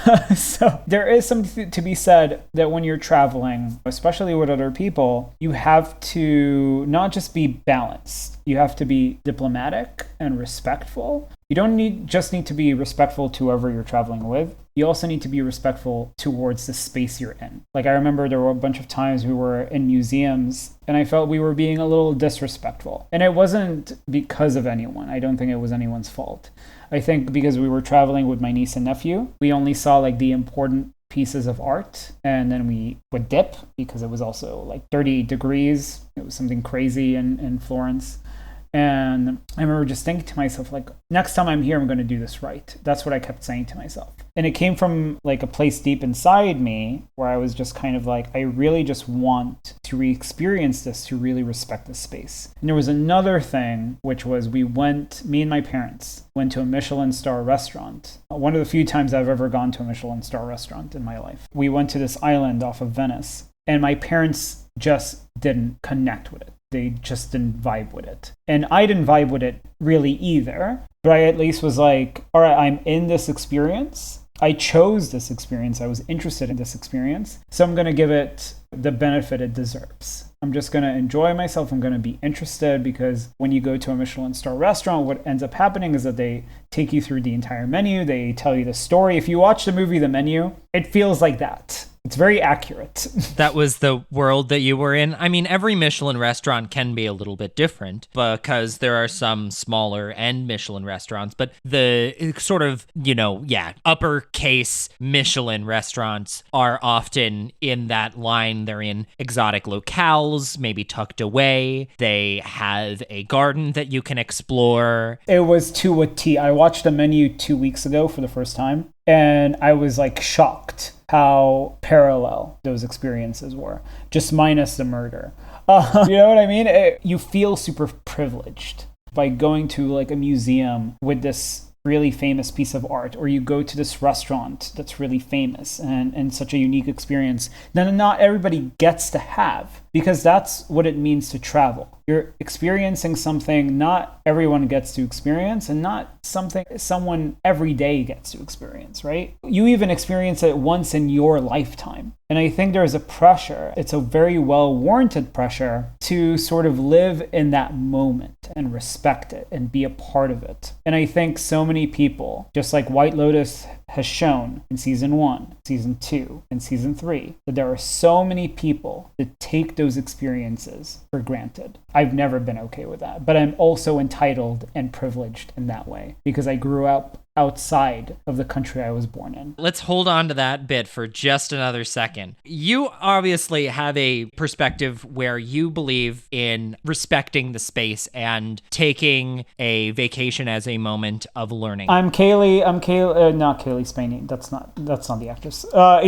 her. So there is something to be said that when you're traveling, especially with other people, you have to not just be balanced. You have to be diplomatic and respectful. You don't just need to be respectful to whoever you're traveling with. You also need to be respectful towards the space you're in. Like, I remember there were a bunch of times we were in museums and I felt we were being a little disrespectful. And it wasn't because of anyone. I don't think it was anyone's fault. I think because we were traveling with my niece and nephew, we only saw like the important pieces of art, and then we would dip because it was also like 38 degrees. It was something crazy in Florence. And I remember just thinking to myself, like, next time I'm here, I'm going to do this right. That's what I kept saying to myself. And it came from like a place deep inside me where I was just kind of like, I really just want to re-experience this, to really respect this space. And there was another thing, which was me and my parents went to a Michelin star restaurant. One of the few times I've ever gone to a Michelin star restaurant in my life. We went to this island off of Venice, and my parents just didn't connect with it. They just didn't vibe with it. And I didn't vibe with it really either. But I at least was like, all right, I'm in this experience. I chose this experience. I was interested in this experience. So I'm going to give it the benefit it deserves. I'm just going to enjoy myself. I'm going to be interested, because when you go to a Michelin star restaurant, what ends up happening is that they take you through the entire menu. They tell you the story. If you watch the movie The Menu, it feels like that. It's very accurate. That was the world that you were in. I mean, every Michelin restaurant can be a little bit different because there are some smaller end Michelin restaurants, but the sort of, uppercase Michelin restaurants are often in that line. They're in exotic locales, maybe tucked away. They have a garden that you can explore. It was to a T. I watched the menu 2 weeks ago for the first time, and I was like shocked how parallel those experiences were, just minus the murder. You know what I mean? You feel super privileged by going to like a museum with this really famous piece of art, or you go to this restaurant that's really famous and such a unique experience that not everybody gets to have, because that's what it means to travel. You're experiencing something not everyone gets to experience, and not something someone every day gets to experience, right? You even experience it once in your lifetime. And I think there's a pressure, it's a very well-warranted pressure, to sort of live in that moment and respect it and be a part of it. And I think so many people, just like White Lotus has shown in season 1, season 2, and season 3, that there are so many people that take those experiences for granted. I've never been okay with that, but I'm also entitled and privileged in that way because I grew up outside of the country I was born in. Let's hold on to that bit for just another second. You obviously have a perspective where you believe in respecting the space and taking a vacation as a moment of learning. Not Kaylee Spaney. That's not the actress. Sarah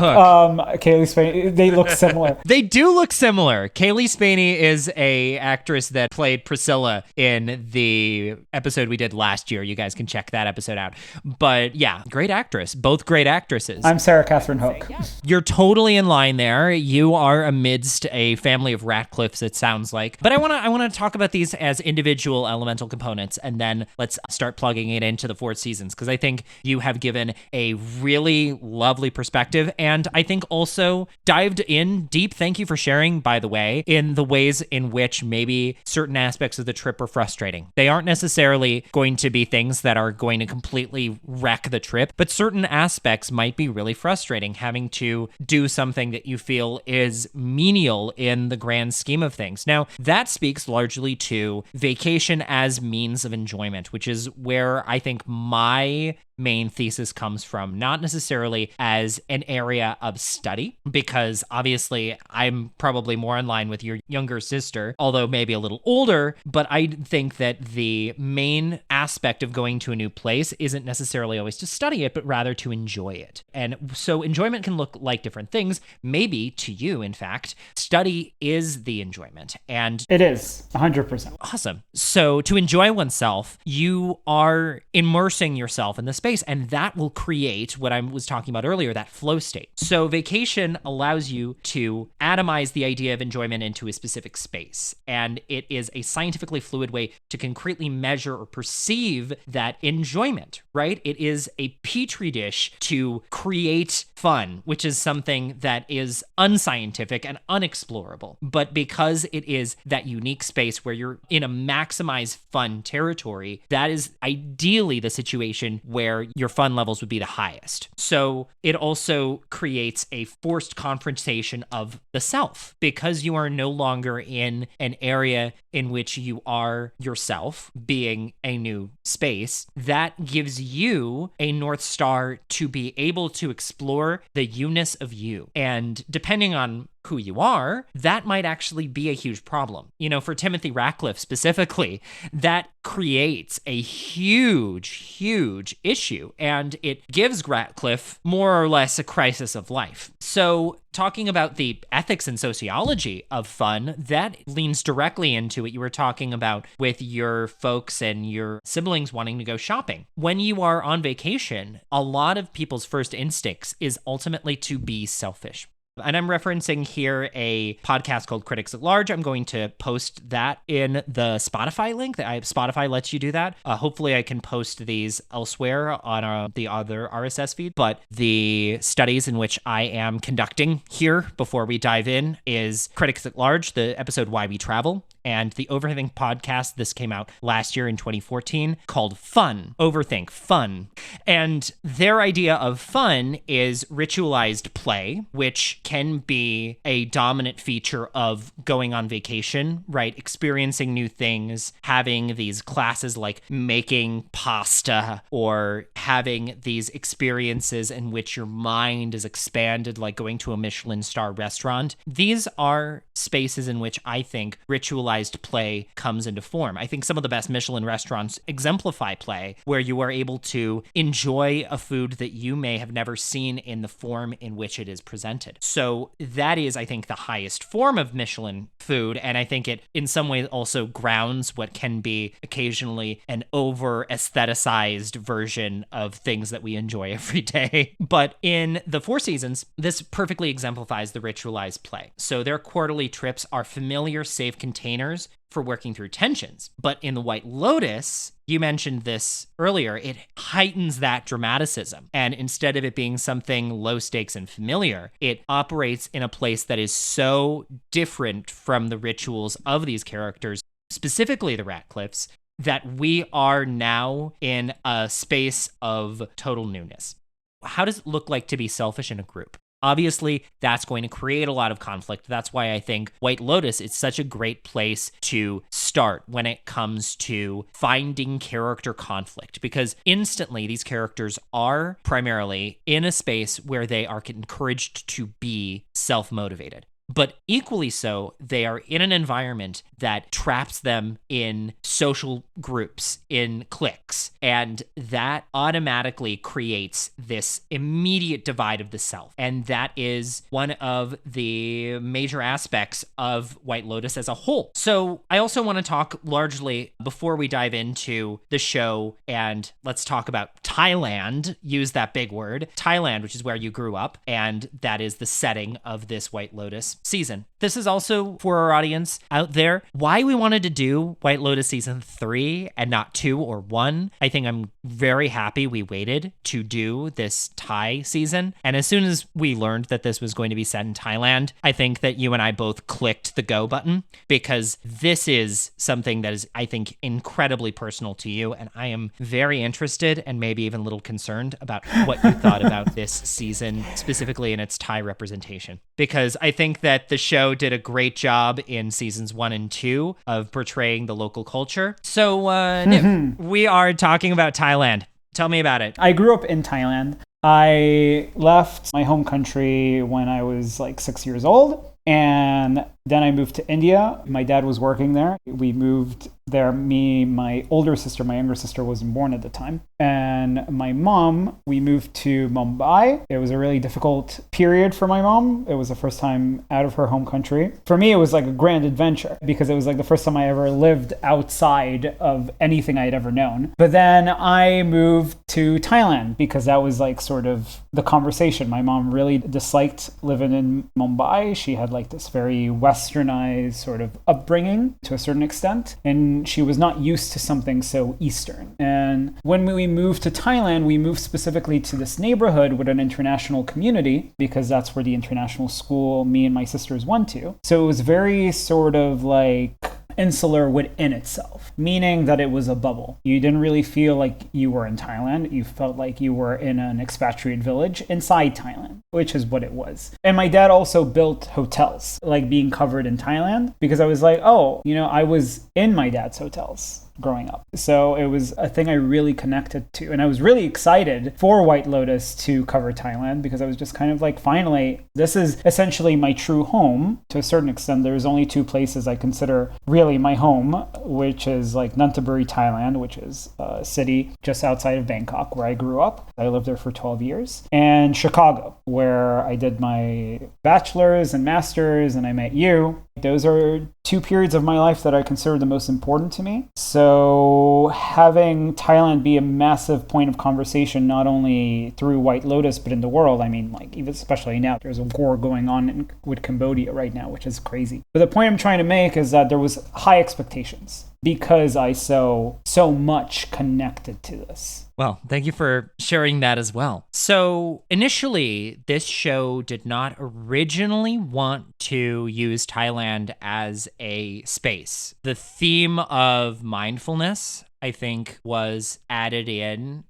Hook. Kaylee Spaney. They look similar. They do look similar. Kaylee Spaney is a actress that played Priscilla in the episode we did last year. You guys can check that episode out. But yeah, great actress. Both great actresses. I'm Sarah Catherine Hook. You're totally in line there. You are amidst a family of Ratcliffes, it sounds like. But I want to talk about these as individual elemental components, and then let's start plugging it into the 4 seasons, because I think you have given a really lovely perspective, and I think also dived in deep. Thank you for sharing, by the way, in the ways in which maybe certain aspects of the trip are frustrating. They aren't necessarily going to be things that are going to completely wreck the trip, but certain aspects might be really frustrating, having to do something that you feel is menial in the grand scheme of things. Now, that speaks largely to vacation as means of enjoyment, which is where I think my main thesis comes from, not necessarily as an area of study, because obviously I'm probably more in line with your younger sister, although maybe a little older, but I think that the main aspect of going to a new place isn't necessarily always to study it, but rather to enjoy it. And so enjoyment can look like different things. Maybe to you, in fact, study is the enjoyment. And it is 100%. Awesome. So to enjoy oneself, you are immersing yourself in the space, and that will create what I was talking about earlier, that flow state. So vacation allows you to atomize the idea of enjoyment into a specific space, and it is a scientifically fluid way to concretely measure or perceive that enjoyment, right? It is a petri dish to create fun, which is something that is unscientific and unexplorable. But because it is that unique space where you're in a maximize fun territory, that is ideally the situation where your fun levels would be the highest. So it also creates a forced confrontation of the self, because you are no longer in an area in which you are yourself, being a new space. That gives you a North Star to be able to explore the you-ness of you. And depending on who you are, that might actually be a huge problem. For Timothy Ratcliffe specifically, that creates a huge issue, and it gives Ratcliffe more or less a crisis of life. So talking about the ethics and sociology of fun, that leans directly into what you were talking about with your folks and your siblings wanting to go shopping. When you are on vacation, a lot of people's first instincts is ultimately to be selfish. And I'm referencing here a podcast called Critics at Large. I'm going to post that in the Spotify link. Spotify lets you do that. Hopefully I can post these elsewhere on the other RSS feed. But the studies in which I am conducting here before we dive in is Critics at Large, the episode Why We Travel, and the Overthink podcast. This came out last year in 2014 called Fun. Overthink, fun. And their idea of fun is ritualized play, which can be a dominant feature of going on vacation, right? Experiencing new things, having these classes like making pasta, or having these experiences in which your mind is expanded, like going to a Michelin star restaurant. These are spaces in which I think ritualized play comes into form. I think some of the best Michelin restaurants exemplify play, where you are able to enjoy a food that you may have never seen in the form in which it is presented. So that is, I think, the highest form of Michelin food, and I think it in some ways also grounds what can be occasionally an over aestheticized version of things that we enjoy every day. But in the Four Seasons, this perfectly exemplifies the ritualized play. So their quarterly trips are familiar, safe containers for working through tensions. But in the White Lotus, you mentioned this earlier, it heightens that dramaticism. And instead of it being something low stakes and familiar, it operates in a place that is so different from the rituals of these characters, specifically the Ratcliffes, that we are now in a space of total newness. How does it look like to be selfish in a group? Obviously, that's going to create a lot of conflict. That's why I think White Lotus is such a great place to start when it comes to finding character conflict, because instantly these characters are primarily in a space where they are encouraged to be self-motivated. But equally so, they are in an environment that traps them in social groups, in cliques, and that automatically creates this immediate divide of the self. And that is one of the major aspects of White Lotus as a whole. So I also want to talk largely, before we dive into the show, and let's talk about Thailand, use that big word, Thailand, which is where you grew up, and that is the setting of this White Lotus season. This is also for our audience out there why we wanted to do White Lotus season 3 and not 2 or 1. I think I'm very happy we waited to do this Thai season. And as soon as we learned that this was going to be set in Thailand, I think that you and I both clicked the go button, because this is something that is, I think, incredibly personal to you. And I am very interested and maybe even a little concerned about what you thought about this season, specifically in its Thai representation. Because I think that the show did a great job in seasons 1 and 2 of portraying the local culture. So, Niv, we are talking about Thailand. Tell me about it. I grew up in Thailand. I left my home country when I was like 6 years old. And then I moved to India. My dad was working there. We moved there. Me, my older sister, my younger sister wasn't born at the time. And my mom, we moved to Mumbai. It was a really difficult period for my mom. It was the first time out of her home country. For me, it was like a grand adventure, because it was like the first time I ever lived outside of anything I had ever known. But then I moved to Thailand, because that was like sort of the conversation. My mom really disliked living in Mumbai. She had like this very westernized sort of upbringing to a certain extent, and she was not used to something so Eastern. And when we moved to Thailand, we moved specifically to this neighborhood with an international community, because that's where the international school me and my sisters went to. So it was very sort of like insular within itself, meaning that it was a bubble. You didn't really feel like you were in Thailand. You felt like you were in an expatriate village inside Thailand, which is what it was. And my dad also built hotels, like being covered in Thailand, because I was like, oh, I was in my dad's hotels. growing up. So it was a thing I really connected to. And I was really excited for White Lotus to cover Thailand because I was just kind of like, finally, this is essentially my true home. To a certain extent, there's only two places I consider really my home, which is like Nonthaburi, Thailand, which is a city just outside of Bangkok where I grew up. I lived there for 12 years. And Chicago, where I did my bachelor's and master's and I met you. Those are two periods of my life that I consider the most important to me. So having Thailand be a massive point of conversation, not only through White Lotus, but in the world. I mean, like, even especially now, there's a war going on with Cambodia right now, which is crazy. But the point I'm trying to make is that there was high expectations because I so much connected to this. Well, thank you for sharing that as well. So initially, this show did not originally want to use Thailand as a space. The theme of mindfulness, I think, was added in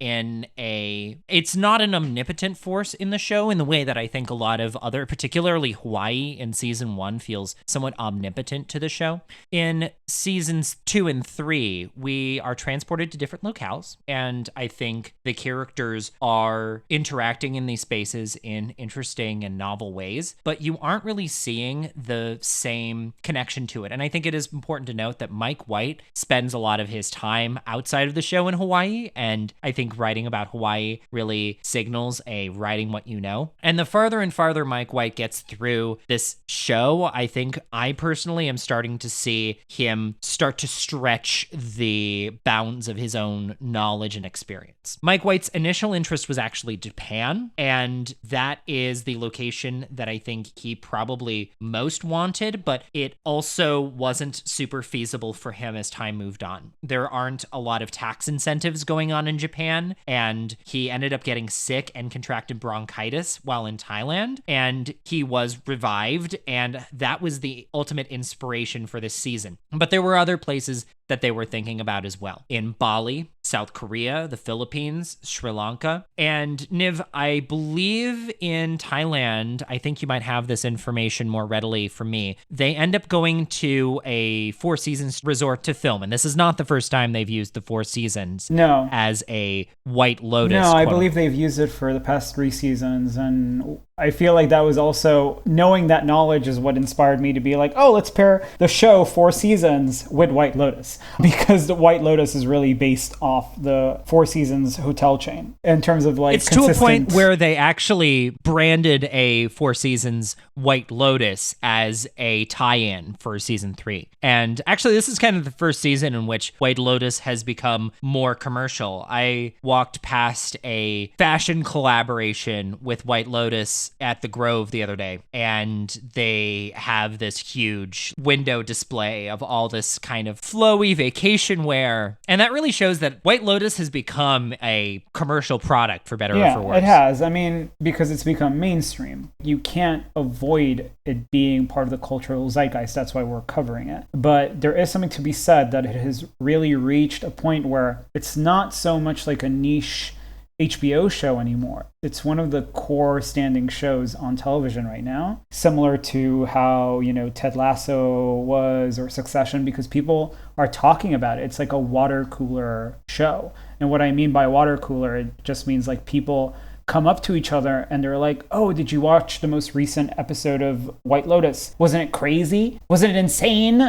it's not an omnipotent force in the show in the way that I think a lot of other, particularly Hawaii in season 1, feels somewhat omnipotent to the show. In seasons 2 and 3, we are transported to different locales, and I think the characters are interacting in these spaces in interesting and novel ways, but you aren't really seeing the same connection to it. And I think it is important to note that Mike White spends a lot of his time outside of the show in Hawaii, and I think writing about Hawaii really signals a writing what you know. And the farther and farther Mike White gets through this show, I think I personally am starting to see him start to stretch the bounds of his own knowledge and experience. Mike White's initial interest was actually Japan, and that is the location that I think he probably most wanted, but it also wasn't super feasible for him as time moved on. There aren't a lot of tax incentives going on in Japan, and he ended up getting sick and contracted bronchitis while in Thailand, and he was revived, and that was the ultimate inspiration for this season. But there were other places that they were thinking about as well. In Bali, South Korea, the Philippines, Sri Lanka. And Niv, I believe in Thailand, I think you might have this information more readily for me, they end up going to a Four Seasons resort to film. And this is not the first time they've used the Four Seasons as a White Lotus. No, I believe they've used it for the past 3 seasons. And I feel like that was also, knowing that knowledge is what inspired me to be like, oh, let's pair the show Four Seasons with White Lotus, because the White Lotus is really based off the Four Seasons hotel chain in terms of like it's to a point where they actually branded a Four Seasons White Lotus as a tie-in for season 3. And actually, this is kind of the first season in which White Lotus has become more commercial. I walked past a fashion collaboration with White Lotus at the Grove the other day, and they have this huge window display of all this kind of flowy vacation wear. And that really shows that White Lotus has become a commercial product, for better or for worse. It has. I mean, because it's become mainstream. You can't avoid it being part of the cultural zeitgeist. That's why we're covering it. But there is something to be said that it has really reached a point where it's not so much like a niche HBO show anymore. It's one of the core standing shows on television right now, similar to how, Ted Lasso was, or Succession, because people are talking about it. It's like a water cooler show. And what I mean by water cooler, it just means like people come up to each other and they're like, oh, did you watch the most recent episode of White Lotus? Wasn't it crazy? Wasn't it insane?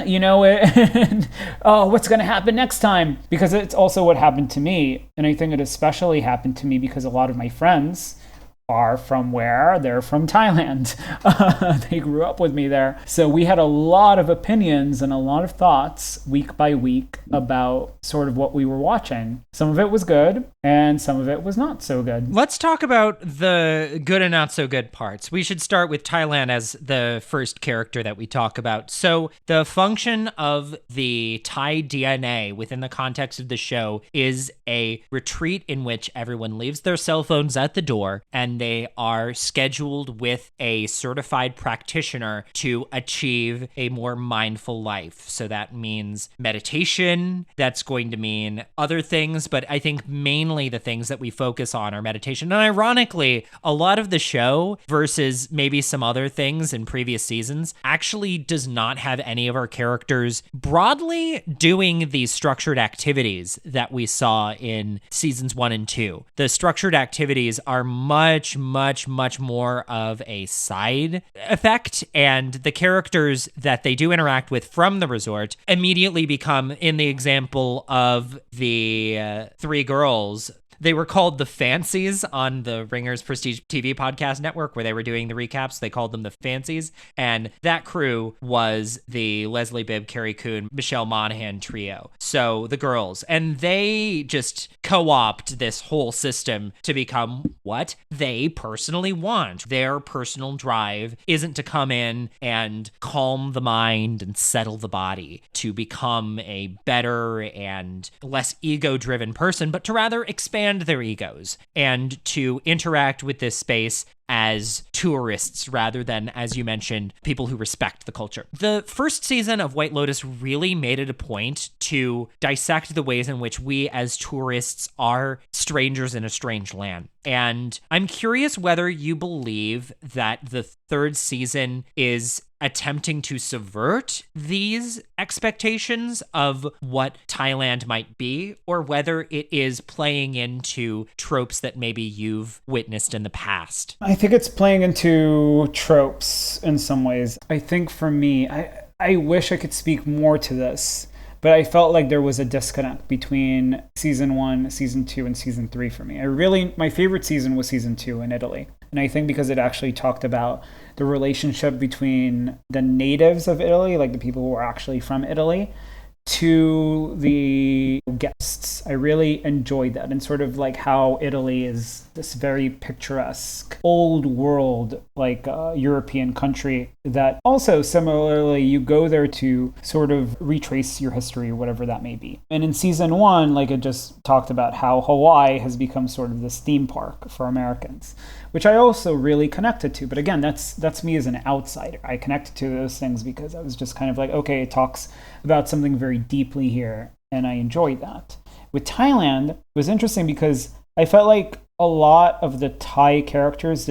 Oh, what's going to happen next time? Because it's also what happened to me. And I think it especially happened to me because a lot of my friends are from where? They're from Thailand. They grew up with me there. So we had a lot of opinions and a lot of thoughts week by week about sort of what we were watching. Some of it was good and some of it was not so good. Let's talk about the good and not so good parts. We should start with Thailand as the first character that we talk about. So the function of the Thai DNA within the context of the show is a retreat in which everyone leaves their cell phones at the door and and they are scheduled with a certified practitioner to achieve a more mindful life. So that means meditation, that's going to mean other things, but I think mainly the things that we focus on are meditation. And ironically, a lot of the show versus maybe some other things in previous seasons actually does not have any of our characters broadly doing these structured activities that we saw in seasons 1 and 2. The structured activities are much, much, much more of a side effect, and the characters that they do interact with from the resort immediately become, in the example of the 3 girls, they were called the Fancies on the Ringer's Prestige TV podcast network where they were doing the recaps. They called them the Fancies. And that crew was the Leslie Bibb, Carrie Coon, Michelle Monaghan trio. So the girls. And they just co-opt this whole system to become what they personally want. Their personal drive isn't to come in and calm the mind and settle the body, to become a better and less ego-driven person, but to rather expand their egos and to interact with this space as tourists rather than, as you mentioned, people who respect the culture. The first season of White Lotus really made it a point to dissect the ways in which we as tourists are strangers in a strange land. And I'm curious whether you believe that the third season is attempting to subvert these expectations of what Thailand might be, or whether it is playing into tropes that maybe you've witnessed in the past. I think it's playing into tropes in some ways. I think for me, I wish I could speak more to this, but I felt like there was a disconnect between season 1, season 2, and season 3 for me. My favorite season was season 2 in Italy. And I think because it actually talked about the relationship between the natives of Italy, like the people who are actually from Italy, to the guests. I really enjoyed that, and sort of like how Italy is this very picturesque old world, like European country that also similarly you go there to sort of retrace your history, whatever that may be. And in season 1, like it just talked about how Hawaii has become sort of this theme park for Americans, which I also really connected to. But again, that's me as an outsider. I connected to those things because I was just kind of like, okay, it talks about something very deeply here, and I enjoyed that. With Thailand, it was interesting because I felt like a lot of the Thai characters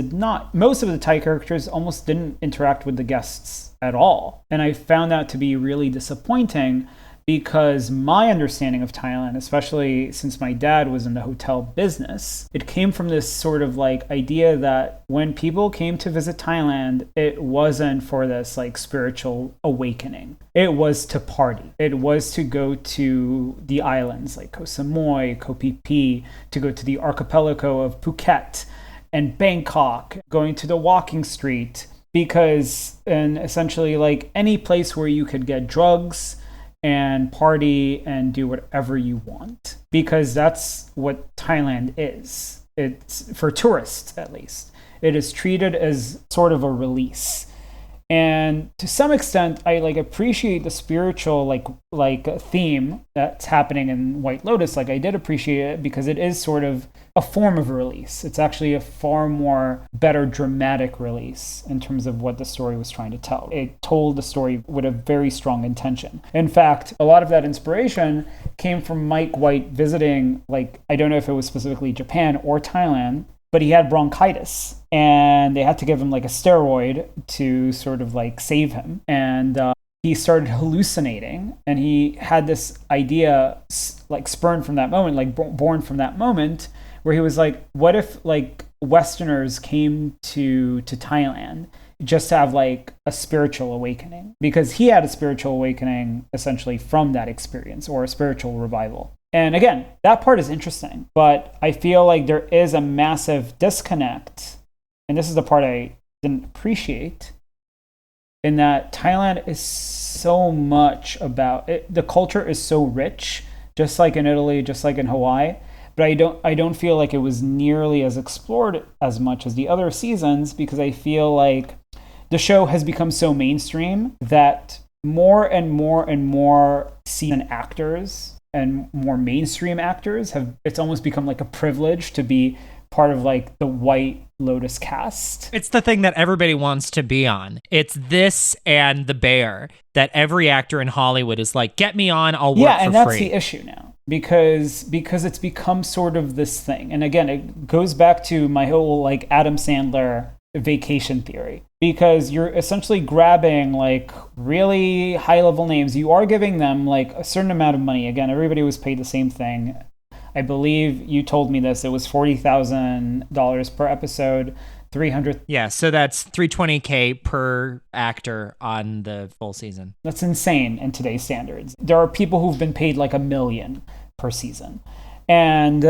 most of the Thai characters almost didn't interact with the guests at all. And I found that to be really disappointing because my understanding of Thailand, especially since my dad was in the hotel business, it came from this sort of like idea that when people came to visit Thailand, it wasn't for this like spiritual awakening. It was to party. It was to go to the islands like Koh Samui, Koh Phi Phi, to go to the archipelago of Phuket and Bangkok, going to the walking street, and essentially like any place where you could get drugs and party and do whatever you want, because that's what Thailand is. It's for tourists, at least. It is treated as sort of a release. And to some extent, I like appreciate the spiritual like theme that's happening in White Lotus. Like I did appreciate it because it is sort of a form of release. It's actually a far more better dramatic release in terms of what the story was trying to tell. It told the story with a very strong intention. In fact, a lot of that inspiration came from Mike White visiting, like, I don't know if it was specifically Japan or Thailand, but he had bronchitis and they had to give him like a steroid to sort of like save him. And he started hallucinating, and he had this idea like spurned from that moment, like born from that moment, where he was like, what if like Westerners came to Thailand just to have like a spiritual awakening? Because he had a spiritual awakening essentially from that experience, or a spiritual revival. And again, that part is interesting, but I feel like there is a massive disconnect, and this is the part I didn't appreciate, in that Thailand is so much about it. The culture is so rich, just like in Italy, just like in Hawaii, but I don't feel like it was nearly as explored as much as the other seasons, because I feel like the show has become so mainstream that more and more and more seasoned actors and more mainstream actors it's almost become like a privilege to be part of like the White Lotus cast. It's the thing that everybody wants to be on. It's this and The Bear that every actor in Hollywood is like, get me on, I'll work for free. Yeah, and that's the issue now. Because it's become sort of this thing. And again, it goes back to my whole like Adam Sandler vacation theory. Because you're essentially grabbing like really high level names. You are giving them like a certain amount of money. Again, everybody was paid the same thing. I believe you told me this. It was $40,000 per episode, 300. Yeah, so that's $320K per actor on the full season. That's insane in today's standards. There are people who've been paid like $1 million per season. And,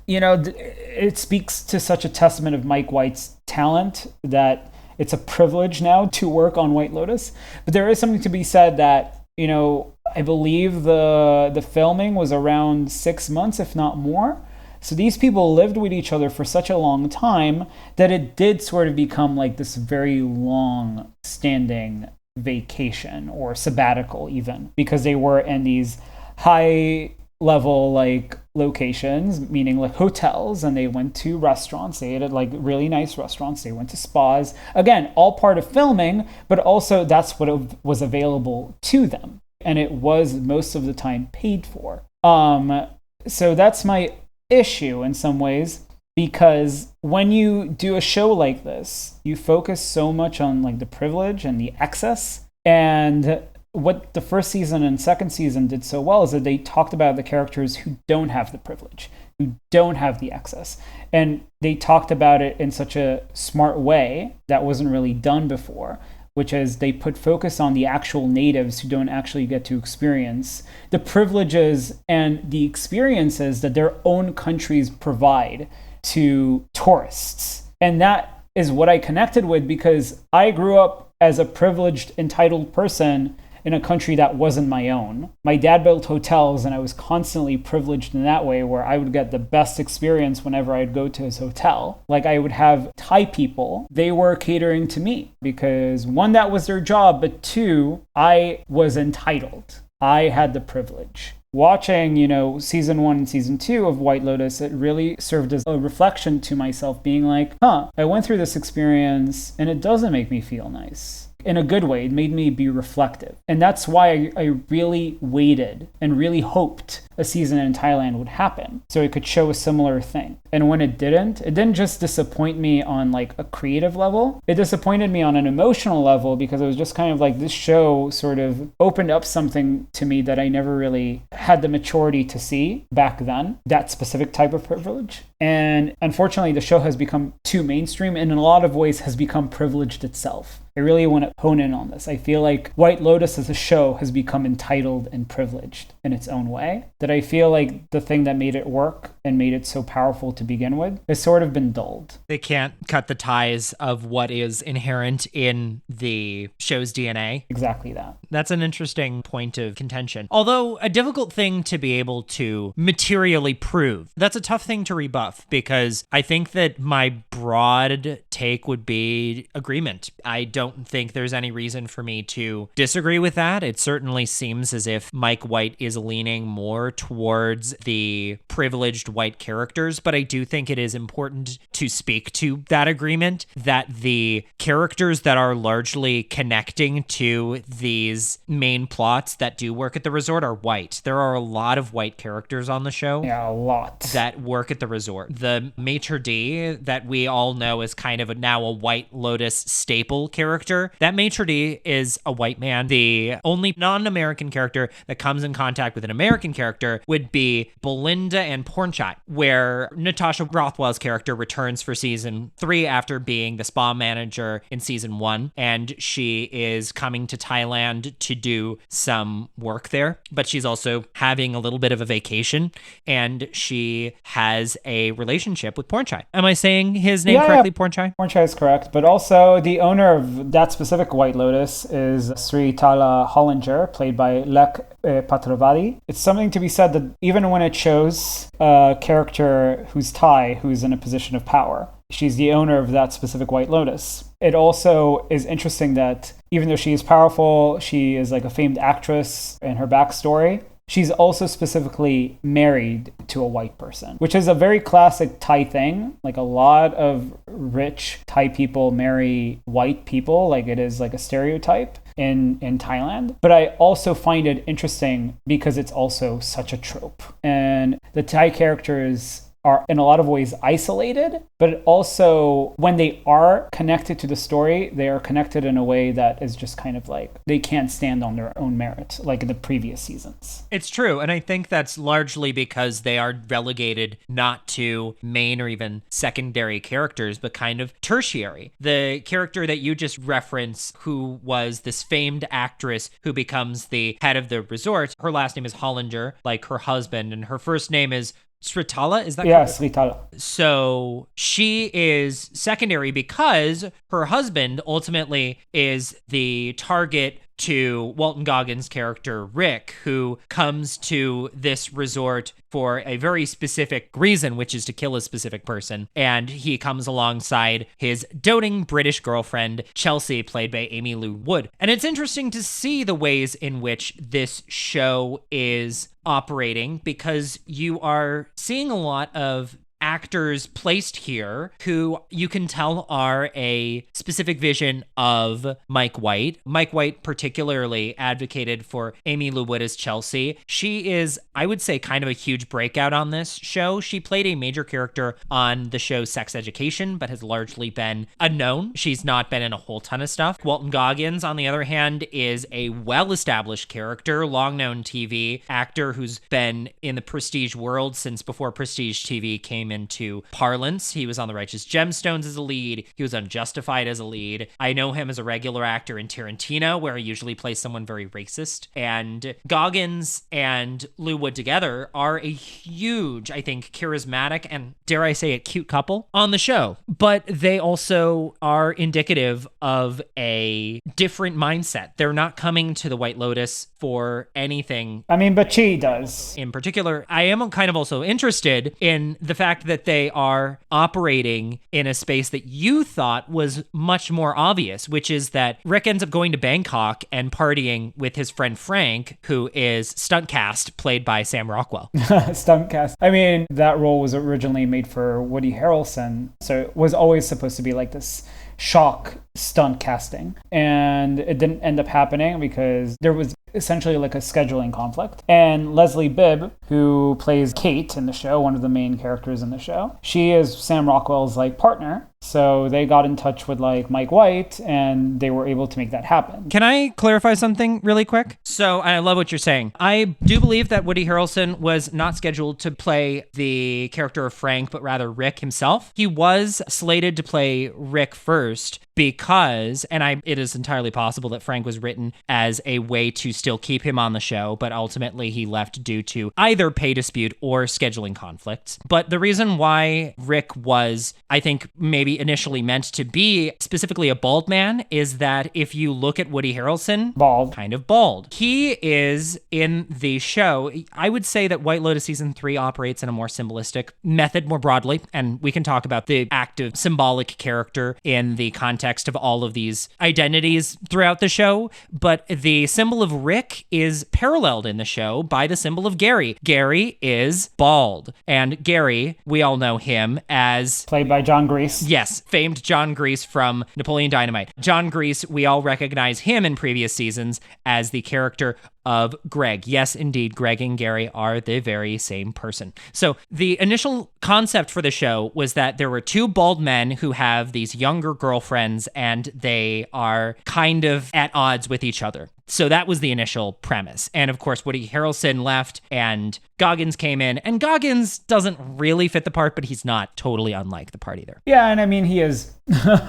it speaks to such a testament of Mike White's talent that it's a privilege now to work on White Lotus. But there is something to be said that, I believe the filming was around 6 months, if not more. So these people lived with each other for such a long time that it did sort of become like this very long standing vacation or sabbatical even, because they were in these high level like locations, meaning like hotels, and they went to restaurants. They ate at like really nice restaurants. They went to spas. Again, all part of filming, but also that's what was available to them. And it was most of the time paid for. So that's my issue in some ways, because when you do a show like this, you focus so much on like the privilege and the excess. And what the first season and second season did so well is that they talked about the characters who don't have the privilege, who don't have the excess. And they talked about it in such a smart way that wasn't really done before, which is they put focus on the actual natives who don't actually get to experience the privileges and the experiences that their own countries provide to tourists. And that is what I connected with, because I grew up as a privileged, entitled person in a country that wasn't my own. My dad built hotels, and I was constantly privileged in that way, where I would get the best experience whenever I'd go to his hotel. Like I would have Thai people, they were catering to me because one, that was their job, but two, I was entitled. I had the privilege. Watching, season 1 and season 2 of White Lotus, it really served as a reflection to myself, being like, I went through this experience and it doesn't make me feel nice. In a good way, it made me be reflective. And that's why I really waited and really hoped a season in Thailand would happen so it could show a similar thing. And when it didn't just disappoint me on like a creative level. It disappointed me on an emotional level, because it was just kind of like this show sort of opened up something to me that I never really had the maturity to see back then, that specific type of privilege. And unfortunately, the show has become too mainstream and in a lot of ways has become privileged itself. I really want to hone in on this. I feel like White Lotus as a show has become entitled and privileged in its own way, that I feel like the thing that made it work and made it so powerful to begin with has sort of been dulled. They can't cut the ties of what is inherent in the show's DNA. Exactly that. That's an interesting point of contention. Although a difficult thing to be able to materially prove. That's a tough thing to rebuff, because I think that my broad take would be agreement. I don't think there's any reason for me to disagree with that. It certainly seems as if Mike White is leaning more towards the privileged white characters, but I do think it is important to speak to that agreement, that the characters that are largely connecting to these main plots that do work at the resort are white. There are a lot of white characters on the show. Yeah, a lot. That work at the resort. The maitre d' that we all know is kind of now a White Lotus staple character. That maitre d' is a white man. The only non-American character that comes in contact with an American character would be Belinda and Pornchai, where Natasha Rothwell's character returns for season 3 after being the spa manager in season 1, and she is coming to Thailand to do some work there, but she's also having a little bit of a vacation, and she has a relationship with Pornchai. Am I saying his name correctly, yeah. Pornchai? Pornchai is correct, but also the owner of that specific White Lotus is Sri Tala Hollinger, played by Lek Patravadi. It's something to be said that even when it shows a character who's Thai, who's in a position of power, she's the owner of that specific White Lotus. It also is interesting that even though she is powerful, she is like a famed actress in her backstory. she's also specifically married to a white person, which is a very classic Thai thing. Like a lot of rich Thai people marry white people, like it is like a stereotype in Thailand. But I also find it interesting because it's also such a trope. And the Thai characters are in a lot of ways isolated, but also when they are connected to the story, they are connected in a way that is just kind of like they can't stand on their own merit, like in the previous seasons. It's true. And I think that's largely because they are relegated not to main or even secondary characters, but kind of tertiary. The character that you just referenced, who was this famed actress who becomes the head of the resort, her last name is Hollinger, like her husband, and her first name is Sritala, is that correct? Yeah, Sritala. So she is secondary because her husband ultimately is the target to Walton Goggins' character, Rick, who comes to this resort for a very specific reason, which is to kill a specific person. And he comes alongside his doting British girlfriend, Chelsea, played by Amy Lou Wood. And it's interesting to see the ways in which this show is operating, because you are seeing a lot of actors placed here who you can tell are a specific vision of Mike White. Mike White particularly advocated for Amy Lou Wood as Chelsea. She is, I would say, kind of a huge breakout on this show. She played a major character on the show Sex Education, but has largely been unknown. She's not been in a whole ton of stuff. Walton Goggins, on the other hand, is a well-established character, long-known TV actor who's been in the prestige world since before prestige TV came into parlance. He was on The Righteous Gemstones as a lead. He was on Justified as a lead. I know him as a regular actor in Tarantino, where he usually plays someone very racist. And Goggins and Lou Wood together are a huge, I think, charismatic and, dare I say it, cute couple on the show. But they also are indicative of a different mindset. They're not coming to the White Lotus for anything. I mean, but she does. In particular, I am kind of also interested in the fact that they are operating in a space that you thought was much more obvious, which is that Rick ends up going to Bangkok and partying with his friend Frank, who is stuntcast, played by Sam Rockwell. Stuntcast. I mean, that role was originally made for Woody Harrelson, so it was always supposed to be like this shock stunt casting, and it didn't end up happening because there was essentially like a scheduling conflict. And Leslie Bibb, who plays Kate in the show, one of the main characters in the show, she is Sam Rockwell's like partner. So they got in touch with like Mike White and they were able to make that happen. Can I clarify something really quick? So I love what you're saying. I do believe that Woody Harrelson was not scheduled to play the character of Frank, but rather Rick himself. He was slated to play Rick first because, and it is entirely possible that Frank was written as a way to still keep him on the show, but ultimately he left due to either pay dispute or scheduling conflicts. But the reason why Rick was, I think, maybe initially meant to be specifically a bald man is that if you look at Woody Harrelson, kind of bald. He is in the show. I would say that White Lotus season 3 operates in a more symbolistic method more broadly, and we can talk about the active symbolic character in the context of all of these identities throughout the show, but the symbol of Rick is paralleled in the show by the symbol of Gary. Gary is bald, and Gary, we all know him as... played by John Grease. Yes, famed John Grease from Napoleon Dynamite. John Grease, we all recognize him in previous seasons as the character of Greg. Yes, indeed, Greg and Gary are the very same person. So the initial concept for the show was that there were two bald men who have these younger girlfriends and they are kind of at odds with each other. So that was the initial premise. And of course, Woody Harrelson left and Goggins came in, and Goggins doesn't really fit the part, but he's not totally unlike the part either. Yeah, and I mean, he is,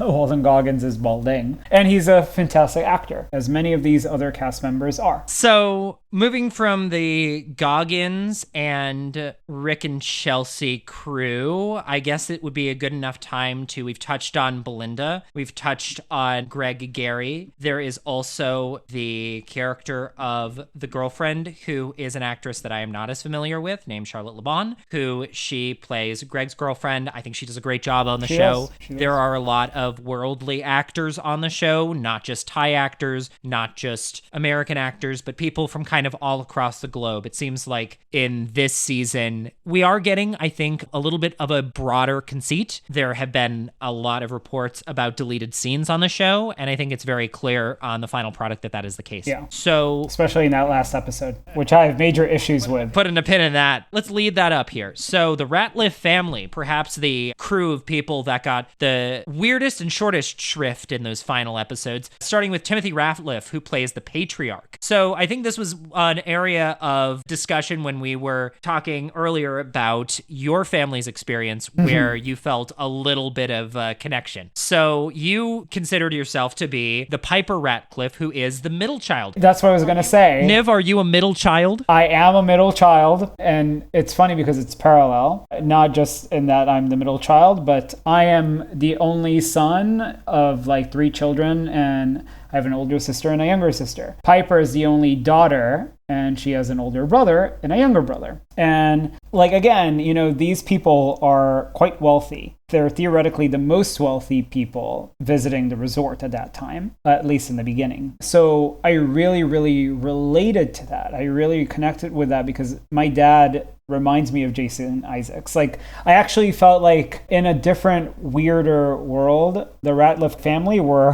Walton Goggins is balding, and he's a fantastic actor, as many of these other cast members are. So moving from the Goggins and Rick and Chelsea crew, I guess it would be a good enough time to, we've touched on Belinda, we've touched on Greg Gary. There is also the character of the girlfriend, who is an actress that I am not as familiar with, named Charlotte LeBon, who she plays Greg's girlfriend. I think she does a great job on the show. There are a lot of worldly actors on the show, not just Thai actors, not just American actors, but people from kind kind of all across the globe. It seems like in this season, we are getting, I think, a little bit of a broader conceit. There have been a lot of reports about deleted scenes on the show, and I think it's very clear on the final product that that is the case. Yeah. So, especially in that last episode, which I have major issues with. Putting a pin in that. Let's lead that up here. So the Ratliff family, perhaps the crew of people that got the weirdest and shortest shrift in those final episodes, starting with Timothy Ratliff, who plays the patriarch. So I think this was an area of discussion when we were talking earlier about your family's experience where you felt a little bit of a connection. So you considered yourself to be the Piper Ratcliffe, who is the middle child. That's what I was going to say. Niv, are you a middle child? I am a middle child, and it's funny because it's parallel, not just in that I'm the middle child, but I am the only son of like 3 children, and I have an older sister and a younger sister. Piper is the only daughter, and she has an older brother and a younger brother. And like, again, you know, these people are quite wealthy. They're theoretically the most wealthy people visiting the resort at that time, at least in the beginning. So I really, really related to that. I really connected with that because my dad reminds me of Jason Isaacs. Like, I actually felt like in a different, weirder world, the Ratliff family were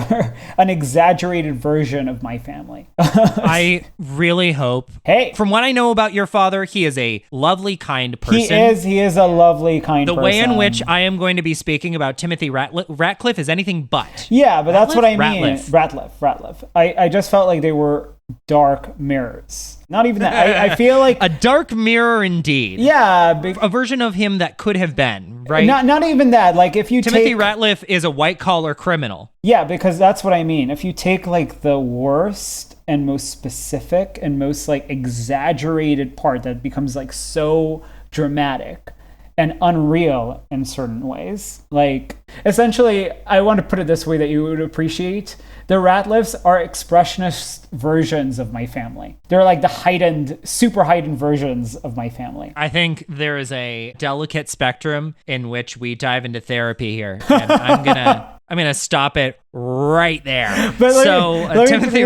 an exaggerated version of my family. I really hope. Hey, from what I know about your father, he is a lovely, kind person. He is a lovely, kind person. The way in which I am going to be speaking about Timothy Ratcliffe is anything but. Yeah, but that's what I mean. Ratliff. I just felt like they were dark mirrors. Not even that. I feel like a dark mirror indeed. Yeah. A version of him that could have been, right? Not even that. Like if you Timothy Ratliff is a white collar criminal. Yeah, because that's what I mean. If you take like the worst and most specific and most like exaggerated part that becomes like so dramatic and unreal in certain ways. Like, essentially, I want to put it this way that you would appreciate. The Ratliffs are expressionist versions of my family. They're like the super heightened versions of my family. I think there is a delicate spectrum in which we dive into therapy here. And I'm gonna stop it right there. But Timothy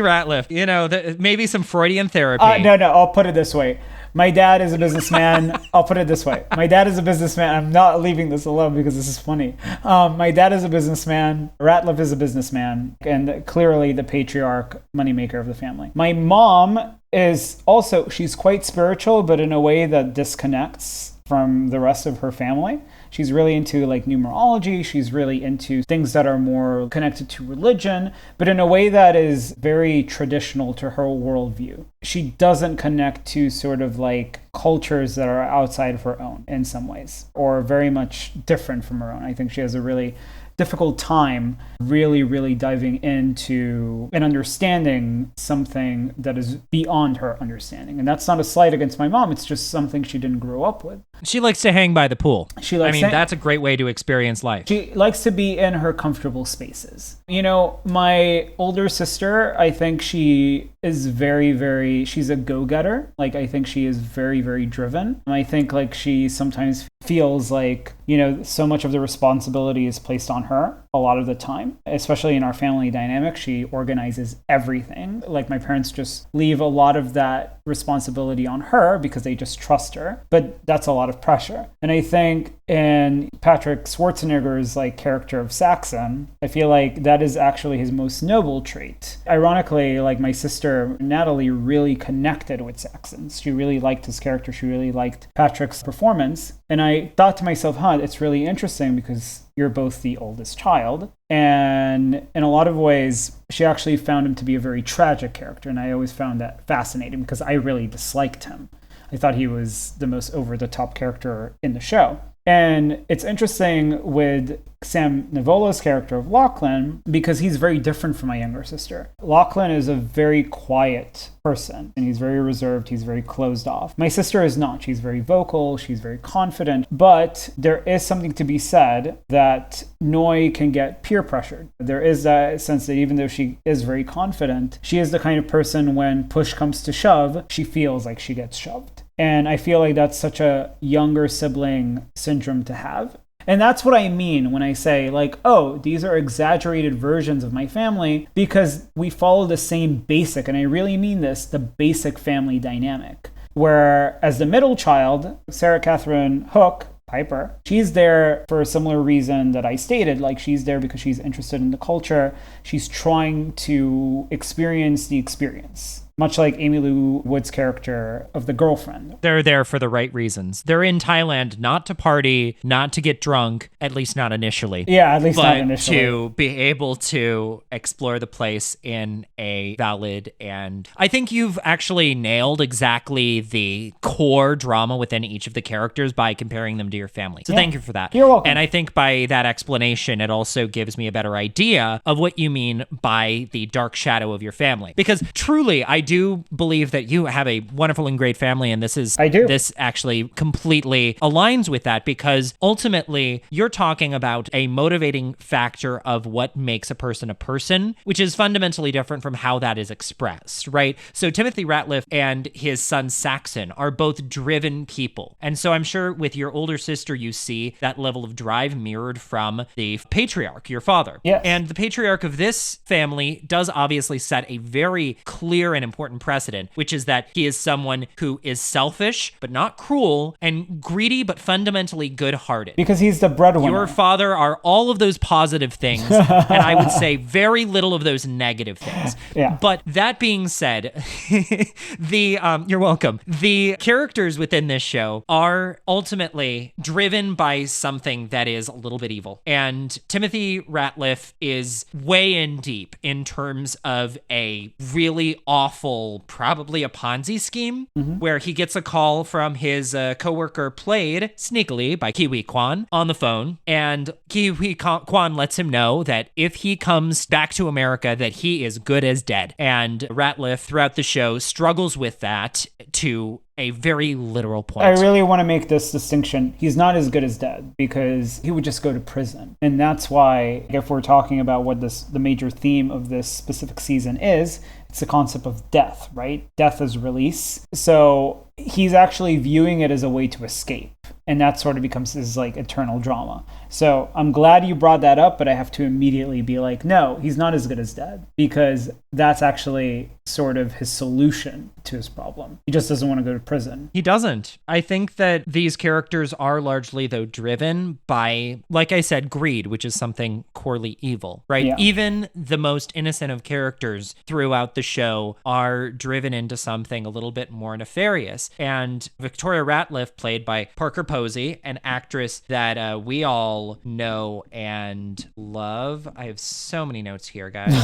Ratliff, you know, maybe some Freudian therapy. No, I'll put it this way. My dad is a businessman. I'll put it this way. My dad is a businessman. I'm not leaving this alone because this is funny. My dad is a businessman. Ratliff is a businessman. And clearly the patriarch, moneymaker of the family. My mom is also, she's quite spiritual, but in a way that disconnects from the rest of her family. She's really into like numerology. She's really into things that are more connected to religion, but in a way that is very traditional to her worldview. She doesn't connect to sort of like cultures that are outside of her own in some ways, or very much different from her own. I think she has a really difficult time really, really diving into and understanding something that is beyond her understanding. And that's not a slight against my mom. It's just something she didn't grow up with. She likes to hang by the pool. That's a great way to experience life. She likes to be in her comfortable spaces. You know, my older sister, I think she is very, very, she's a go-getter. Like, I think she is very, very driven. And I think like she sometimes feels like, you know, so much of the responsibility is placed on her a lot of the time, especially in our family dynamic. She organizes everything. Like, my parents just leave a lot of that responsibility on her because they just trust her. But that's a lot of pressure. And I think in Patrick Schwarzenegger's like character of Saxon, I feel like that is actually his most noble trait. Ironically, like my sister Natalie really connected with Saxon. She really liked his character. She really liked Patrick's performance. And I thought to myself, it's really interesting because you're both the oldest child. And in a lot of ways, she actually found him to be a very tragic character. And I always found that fascinating because I really disliked him. I thought he was the most over-the-top character in the show. And it's interesting with Sam Nivola's character of Lachlan because he's very different from my younger sister. Lachlan is a very quiet person and he's very reserved. He's very closed off. My sister is not. She's very vocal. She's very confident. But there is something to be said that Noi can get peer pressured. There is that sense that even though she is very confident, she is the kind of person when push comes to shove, she feels like she gets shoved. And I feel like that's such a younger sibling syndrome to have. And that's what I mean when I say, like, oh, these are exaggerated versions of my family because we follow the same basic, and I really mean this, the basic family dynamic. Where as the middle child, Sarah Catherine Hook, Piper, she's there for a similar reason that I stated. Like, she's there because she's interested in the culture. She's trying to experience the experience. Much like Amy Lou Wood's character of the girlfriend. They're there for the right reasons. They're in Thailand not to party, not to get drunk, at least not initially. Yeah, at least not initially. But to be able to explore the place in a valid and... I think you've actually nailed exactly the core drama within each of the characters by comparing them to your family. So thank you for that. You're welcome. And I think by that explanation, it also gives me a better idea of what you mean by the dark shadow of your family. Because truly, I do believe that you have a wonderful and great family, and this actually completely aligns with that, because ultimately you're talking about a motivating factor of what makes a person, which is fundamentally different from how that is expressed, right? So Timothy Ratliff and his son Saxon are both driven people. And so I'm sure with your older sister, you see that level of drive mirrored from the patriarch, your father. Yes. And the patriarch of this family does obviously set a very clear and important precedent, which is that he is someone who is selfish, but not cruel, and greedy, but fundamentally good-hearted. Because he's the breadwinner. Your father are all of those positive things, and I would say very little of those negative things. Yeah. But that being said, you're welcome. The characters within this show are ultimately driven by something that is a little bit evil. And Timothy Ratliff is way in deep in terms of a really awful, probably a Ponzi scheme, where he gets a call from his coworker, played sneakily by Kiwi Kwan, on the phone, and Kiwi Kwan lets him know that if he comes back to America, that he is good as dead. And Ratliff, throughout the show, struggles with that to a very literal point. I really want to make this distinction. He's not as good as dead because he would just go to prison. And that's why, if we're talking about what the major theme of this specific season is, it's the concept of death, right? Death is release. So he's actually viewing it as a way to escape. And that sort of becomes his like eternal drama. So I'm glad you brought that up, but I have to immediately be like, no, he's not as good as dead, because that's actually sort of his solution to his problem. He just doesn't want to go to prison. He doesn't. I think that these characters are largely, though, driven by, like I said, greed, which is something corely evil, right? Yeah. Even the most innocent of characters throughout the show are driven into something a little bit more nefarious. And Victoria Ratliff, played by Parker Posey, an actress that we all know and love. I have so many notes here, guys.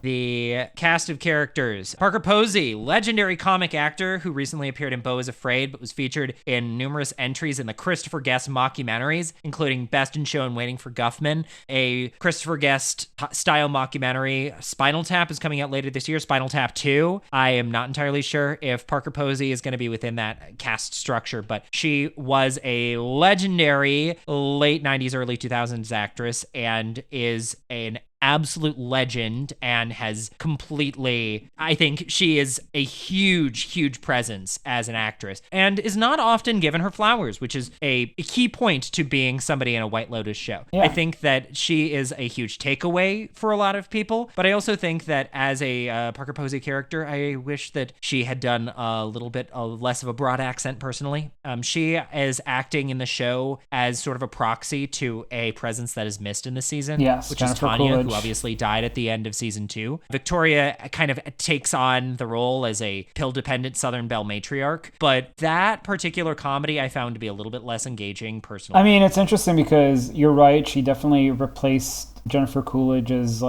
The cast of characters: Parker Posey, legendary comic actor who recently appeared in Beau is Afraid, but was featured in numerous entries in the Christopher Guest mockumentaries, including Best in Show and Waiting for Guffman. A Christopher Guest style mockumentary, Spinal Tap, is coming out later this year. Spinal Tap 2. I am not entirely sure if Parker Posey is going to be within that cast structure, but she was a legendary late 90s, early 2000s actress and is an absolute legend and has completely, I think she is a huge presence as an actress and is not often given her flowers, which is a key point to being somebody in a White Lotus show. Yeah. I think that she is a huge takeaway for a lot of people, but I also think that as a Parker Posey character, I wish that she had done a little bit less of a broad accent personally. She is acting in the show as sort of a proxy to a presence that is missed in the season, yes, which Jennifer is Tanya, Coolidge, who obviously died at the end of season 2. Victoria kind of takes on the role as a pill-dependent Southern Belle matriarch, but that particular comedy I found to be a little bit less engaging personally. I mean, it's interesting because you're right. She definitely replaced Jennifer Coolidge's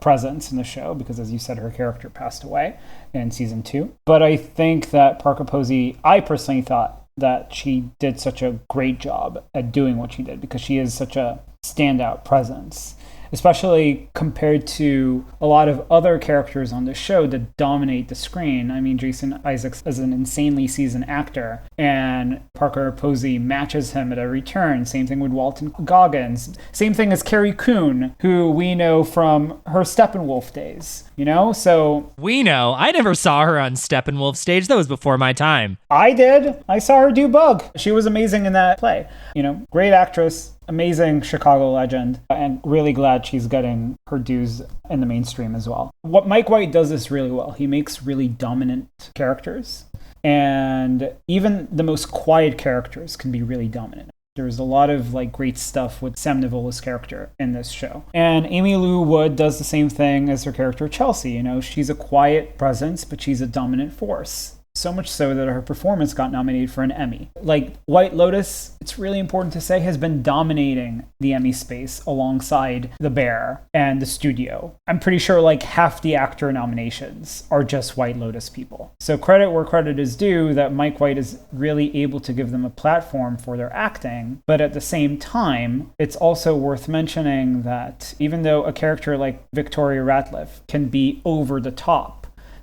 presence in the show because, as you said, her character passed away in season 2. But I think that Parker Posey, I personally thought that she did such a great job at doing what she did because she is such a standout presence. especially compared to a lot of other characters on the show that dominate the screen. I mean, Jason Isaacs is an insanely seasoned actor, and Parker Posey matches him at every turn. Same thing with Walton Goggins. Same thing as Carrie Coon, who we know from her Steppenwolf days, you know? So we know. I never saw her on Steppenwolf stage. That was before my time. I did. I saw her do Bug. She was amazing in that play. You know, great actress, amazing Chicago legend, and really glad she's getting her dues in the mainstream as well. What Mike White does this really well. He makes really dominant characters, and even the most quiet characters can be really dominant. There's a lot of like great stuff with Sam Nivolas' character in this show. And Amy Lou Wood does the same thing as her character Chelsea. You know, she's a quiet presence, but she's a dominant force. So much so that her performance got nominated for an Emmy. Like White Lotus, it's really important to say, has been dominating the Emmy space alongside The Bear and The Studio. I'm pretty sure like half the actor nominations are just White Lotus people. So credit where credit is due that Mike White is really able to give them a platform for their acting. But at the same time, it's also worth mentioning that even though a character like Victoria Ratliff can be over the top,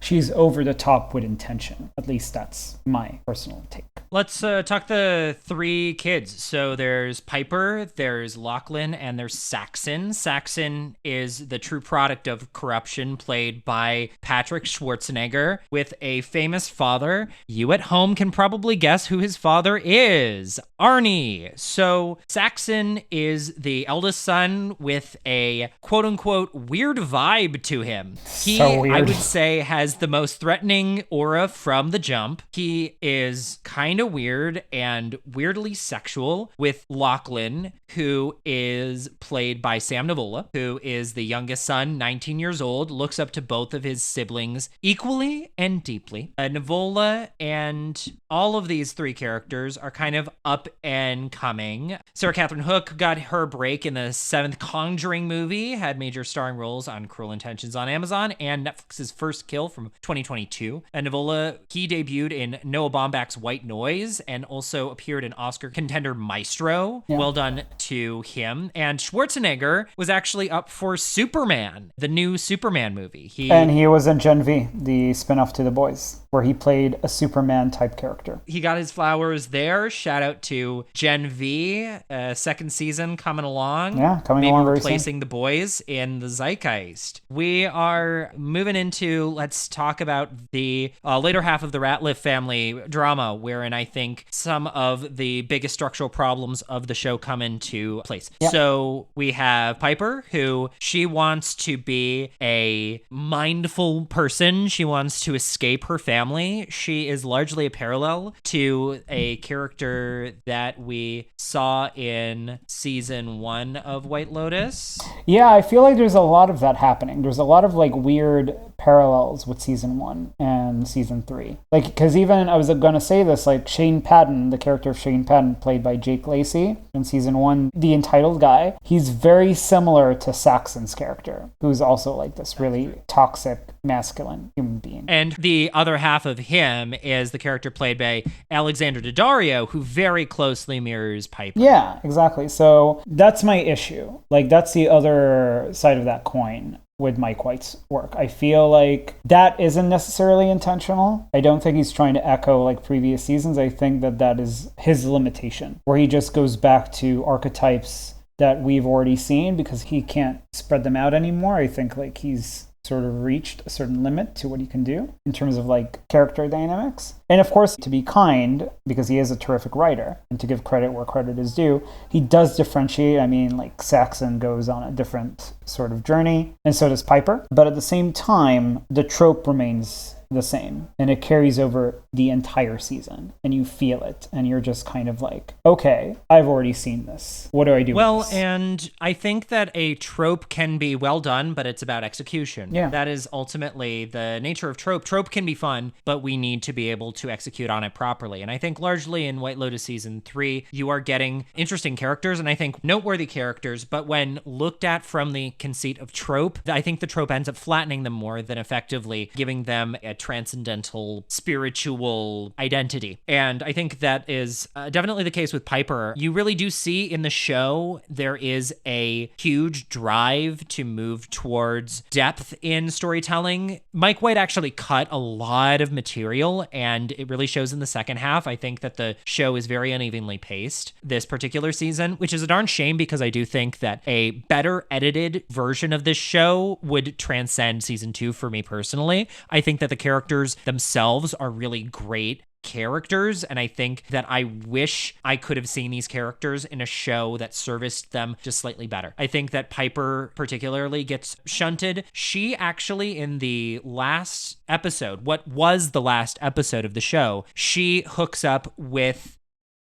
she's over the top with intention. At least that's my personal take. Let's talk the three kids. So there's Piper, there's Lachlan, and there's Saxon. Saxon is the true product of corruption, played by Patrick Schwarzenegger, with a famous father. You at home can probably guess who his father is. Arnie. So Saxon is the eldest son with a quote-unquote weird vibe to him. He, so weird. I would say, has the most threatening aura from the jump. He is kind of weird and weirdly sexual with Lachlan, who is played by Sam Nivola, who is the youngest son, 19 years old, looks up to both of his siblings equally and deeply. Nivola and all of these three characters are kind of up and coming. Sarah Catherine Hook got her break in the 7th Conjuring movie, had major starring roles on Cruel Intentions on Amazon and Netflix's First Kill from 2022. And Nivola, he debuted in Noah Baumbach's White Noise and also appeared in Oscar contender Maestro. Yeah. Well done to him. And Schwarzenegger was actually up for Superman, the new Superman movie. And he was in Gen V, the spinoff to The Boys, where he played a Superman type character. He got his flowers there. Shout out to Gen V, second season coming along. Yeah, coming along very soon. Maybe replacing The Boys in the zeitgeist. We are moving into, let's talk about the later half of the Ratliff family drama, wherein I think some of the biggest structural problems of the show come into place. Yep. So we have Piper, who she wants to be a mindful person. She wants to escape her family. She is largely a parallel to a character that we saw in season 1 of White Lotus. Yeah, I feel like there's a lot of that happening. There's a lot of like weird parallels with season 1 and season 3. Like, because even I was gonna say this, like Shane Patton, the character of Shane Patton, played by Jake Lacey in season 1, the entitled guy, he's very similar to Saxon's character, who's also like this really toxic, masculine human being. And the other half of him is the character played by Alexander Daddario, who very closely mirrors Piper. Yeah, exactly. So that's my issue. Like, that's the other side of that coin with Mike White's work. I feel like that isn't necessarily intentional. I don't think he's trying to echo like previous seasons. I think that that is his limitation, where he just goes back to archetypes that we've already seen because he can't spread them out anymore. I think like he's sort of reached a certain limit to what he can do in terms of like character dynamics. And of course, to be kind, because he is a terrific writer, and to give credit where credit is due, he does differentiate. I mean, like Saxon goes on a different sort of journey, and so does Piper. But at the same time, the trope remains the same, and it carries over the entire season, and you feel it, and you're just kind of like, okay, I've already seen this. What do I do with this? And I think that a trope can be well done, but it's about execution. Yeah. That is ultimately the nature of trope. Trope can be fun, but we need to be able to execute on it properly. And I think largely in White Lotus season 3, you are getting interesting characters, and I think noteworthy characters, but when looked at from the conceit of trope, I think the trope ends up flattening them more than effectively giving them a transcendental spiritual identity. And I think that is definitely the case with Piper. You really do see in the show there is a huge drive to move towards depth in storytelling. Mike White actually cut a lot of material, and it really shows in the second half. I think that the show is very unevenly paced this particular season, which is a darn shame because I do think that a better edited version of this show would transcend season 2 for me personally. I think that the characters themselves are really great characters, and I think that I wish I could have seen these characters in a show that serviced them just slightly better. I think that Piper particularly gets shunted. She actually, in the last episode, what was the last episode of the show, she hooks up with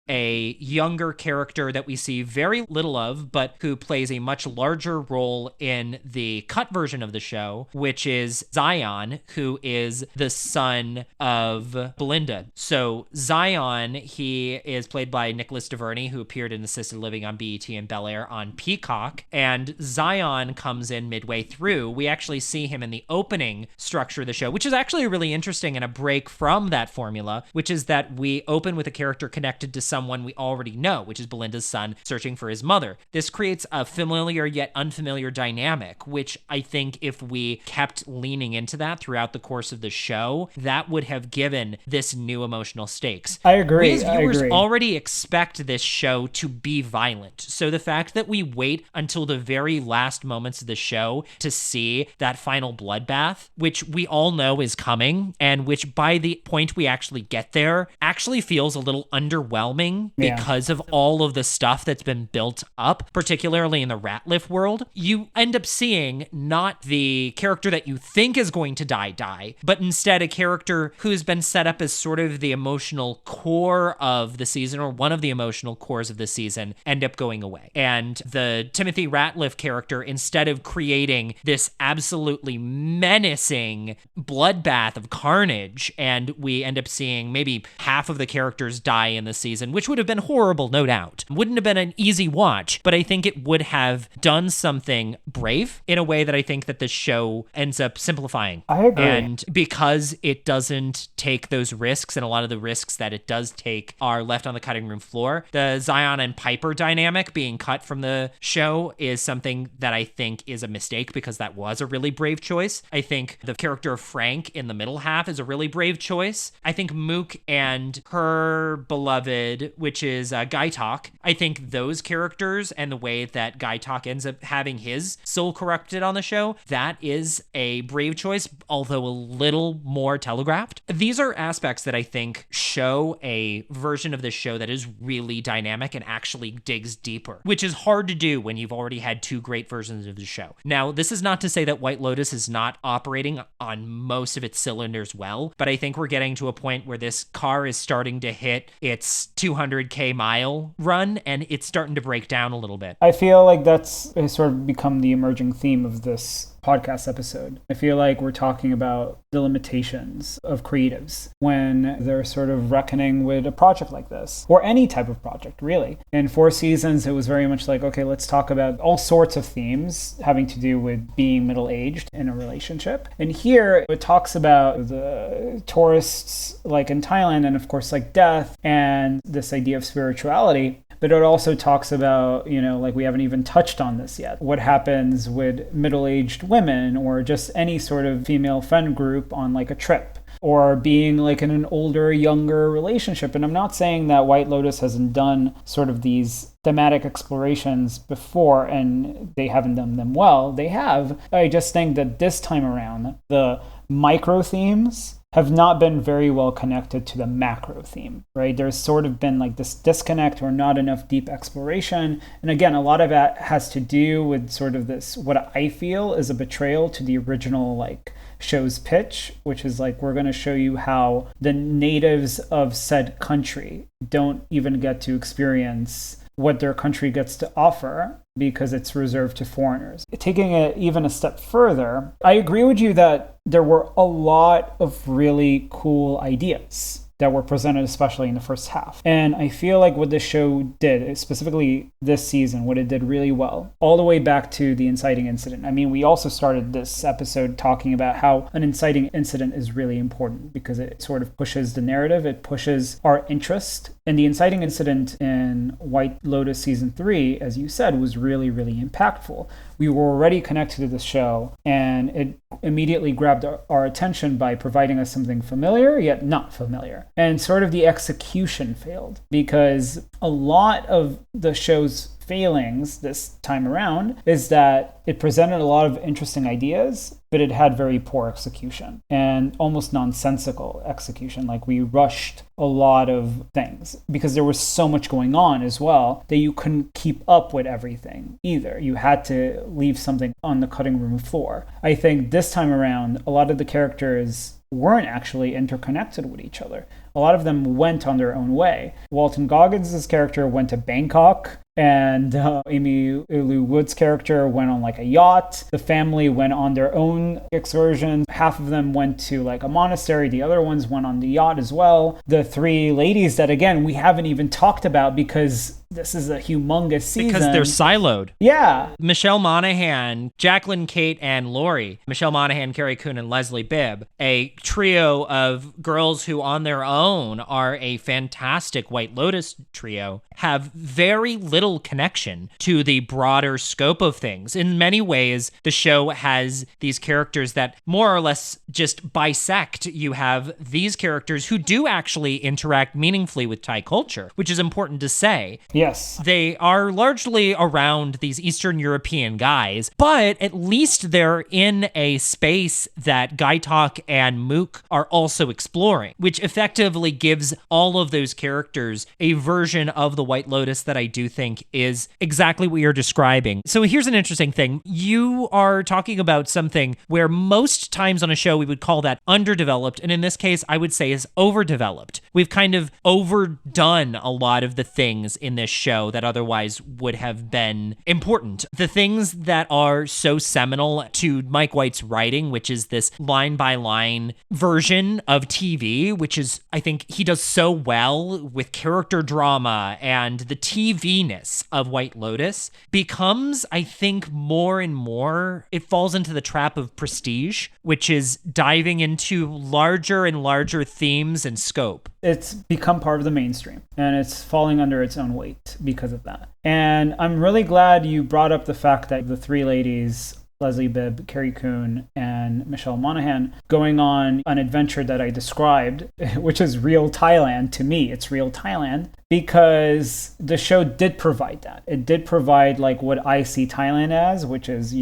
a younger character that we see very little of, but who plays a much larger role in the cut version of the show, which is Zion, who is the son of Belinda. So Zion, he is played by Nicholas DeVerney, who appeared in Assisted Living on BET and Bel Air on Peacock. And Zion comes in midway through. We actually see him in the opening structure of the show, which is actually really interesting and a break from that formula, which is that we open with a character connected to someone we already know, which is Belinda's son searching for his mother. This creates a familiar yet unfamiliar dynamic, which I think if we kept leaning into that throughout the course of the show, that would have given this new emotional stakes. I agree. We as viewers already expect this show to be violent. So the fact that we wait until the very last moments of the show to see that final bloodbath, which we all know is coming, and which by the point we actually get there actually feels a little underwhelming because of all of the stuff that's been built up, particularly in the Ratliff world. You end up seeing not the character that you think is going to die, but instead a character who's been set up as sort of the emotional core of the season, or one of the emotional cores of the season, end up going away. And the Timothy Ratliff character, instead of creating this absolutely menacing bloodbath of carnage, and we end up seeing maybe half of the characters die in the season, which would have been horrible, no doubt. Wouldn't have been an easy watch, but I think it would have done something brave in a way that I think that the show ends up simplifying. I agree. And because it doesn't take those risks, and a lot of the risks that it does take are left on the cutting room floor, the Zion and Piper dynamic being cut from the show is something that I think is a mistake, because that was a really brave choice. I think the character of Frank in the middle half is a really brave choice. I think Mook and her beloved, which is Guy Talk, I think those characters and the way that Guy Talk ends up having his soul corrupted on the show, that is a brave choice, although a little more telegraphed. These are aspects that I think show a version of this show that is really dynamic and actually digs deeper, which is hard to do when you've already had two great versions of the show. Now, this is not to say that White Lotus is not operating on most of its cylinders well, but I think we're getting to a point where this car is starting to hit its 200K mile run, and it's starting to break down a little bit. I feel like that's sort of become the emerging theme of this podcast episode. I feel like we're talking about the limitations of creatives when they're sort of reckoning with a project like this, or any type of project, really. In 4 seasons, it was very much like, okay, let's talk about all sorts of themes having to do with being middle-aged in a relationship. And here, it talks about the tourists, like in Thailand, and of course, like death, and this idea of spirituality. But it also talks about, like we haven't even touched on this yet, what happens with middle-aged women, or just any sort of female friend group on like a trip, or being like in an older, younger relationship. And I'm not saying that White Lotus hasn't done sort of these thematic explorations before and they haven't done them well. They have. I just think that this time around, the micro themes have not been very well connected to the macro theme, right? There's sort of been like this disconnect, or not enough deep exploration. And again, a lot of that has to do with sort of this, what I feel is a betrayal to the original like show's pitch, which is like, we're going to show you how the natives of said country don't even get to experience what their country gets to offer because it's reserved to foreigners. Taking it even a step further, I agree with you that there were a lot of really cool ideas that were presented, especially in the first half. And I feel like what the show did, specifically this season, what it did really well, all the way back to the inciting incident. I mean, we also started this episode talking about how an inciting incident is really important because it sort of pushes the narrative, it pushes our interest. And the inciting incident in White Lotus season 3, as you said, was really, really impactful. We were already connected to the show, and it immediately grabbed our attention by providing us something familiar, yet not familiar. And sort of the execution failed, because a lot of the show's failings this time around is that it presented a lot of interesting ideas, but it had very poor execution and almost nonsensical execution. Like, we rushed a lot of things because there was so much going on as well that you couldn't keep up with everything either. You had to leave something on the cutting room floor. I think this time around, a lot of the characters weren't actually interconnected with each other. A lot of them went on their own way. Walton Goggins' character went to Bangkok, and Amy Lou Wood's character went on like a yacht. The family went on their own excursions. Half of them went to like a monastery. The other ones went on the yacht as well. The three ladies that, again, we haven't even talked about because this is a humongous season. Because they're siloed. Yeah. Michelle Monaghan, Jacqueline, Kate, and Lori. Michelle Monaghan, Carrie Coon, and Leslie Bibb. A trio of girls who on their own are a fantastic White Lotus trio, have very little connection to the broader scope of things. In many ways, the show has these characters that more or less just bisect. You have these characters who do actually interact meaningfully with Thai culture, which is important to say. Yes. They are largely around these Eastern European guys, but at least they're in a space that Gaitok and Mook are also exploring, which effectively gives all of those characters a version of the White Lotus that I do think is exactly what you're describing. So here's an interesting thing. You are talking about something where most times on a show we would call that underdeveloped, and in this case I would say is overdeveloped. We've kind of overdone a lot of the things in this show that otherwise would have been important. The things that are so seminal to Mike White's writing, which is this line-by-line version of TV, which is, I think he does so well with character drama and the TV-ness of White Lotus, becomes, I think, more and more, it falls into the trap of prestige, which is diving into larger and larger themes and scope. It's become part of the mainstream, and it's falling under its own weight because of that. And I'm really glad you brought up the fact that the three ladies, Leslie Bibb, Carrie Coon, and Michelle Monaghan, going on an adventure that I described, which is real Thailand. To me, it's real Thailand, because the show did provide that. It did provide like what I see Thailand as, which is,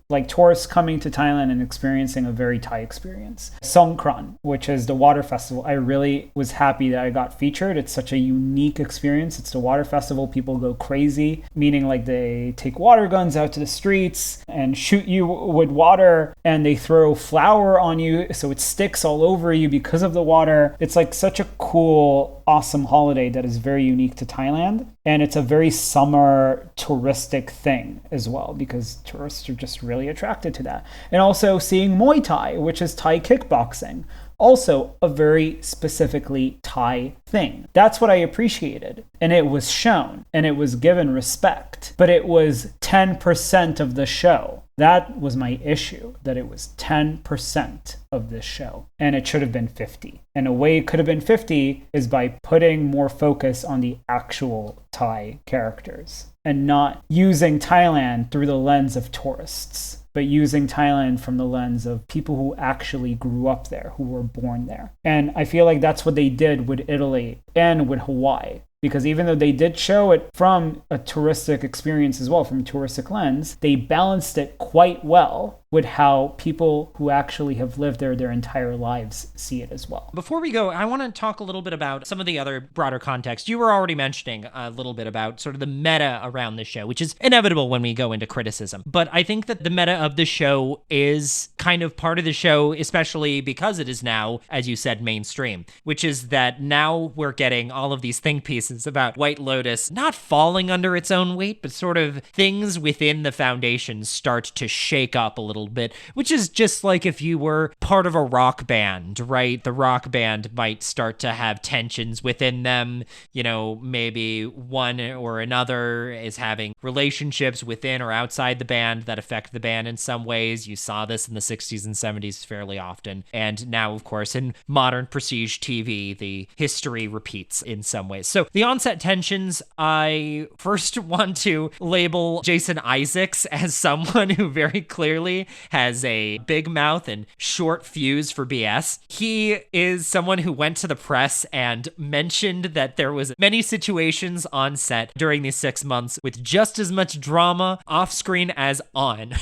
like tourists coming to Thailand and experiencing a very Thai experience. Songkran, which is the water festival. I really was happy that I got featured. It's such a unique experience. It's the water festival. People go crazy, meaning like they take water guns out to the streets and shoot you with water, and they throw flour on you so it sticks all over you because of the water. It's like such a cool, awesome holiday that is very unique to Thailand, and it's a very summer touristic thing as well, because tourists are just really attracted to that. And also seeing Muay Thai, which is Thai kickboxing, also a very specifically Thai thing. That's what I appreciated, and it was shown and it was given respect, but it was 10% of the show. That was my issue, that it was 10% of this show, and it should have been 50. And a way it could have been 50 is by putting more focus on the actual Thai characters and not using Thailand through the lens of tourists, but using Thailand from the lens of people who actually grew up there, who were born there. And I feel like that's what they did with Italy and with Hawaii. Because even though they did show it from a touristic experience as well, from a touristic lens, they balanced it quite well with how people who actually have lived there their entire lives see it as well. Before we go, I want to talk a little bit about some of the other broader context. You were already mentioning a little bit about sort of the meta around the show, which is inevitable when we go into criticism. But I think that the meta of the show is kind of part of the show, especially because it is now, as you said, mainstream, which is that now we're getting all of these think pieces about White Lotus not falling under its own weight, but sort of things within the foundation start to shake up a little bit, which is just like if you were part of a rock band, right? The rock band might start to have tensions within them. Maybe one or another is having relationships within or outside the band that affect the band in some ways. You saw this in the 60s and 70s fairly often. And now, of course, in modern prestige TV, the history repeats in some ways. So the onset tensions, I first want to label Jason Isaacs as someone who very clearly has a big mouth and short fuse for BS. He is someone who went to the press and mentioned that there was many situations on set during these 6 months with just as much drama off screen as on.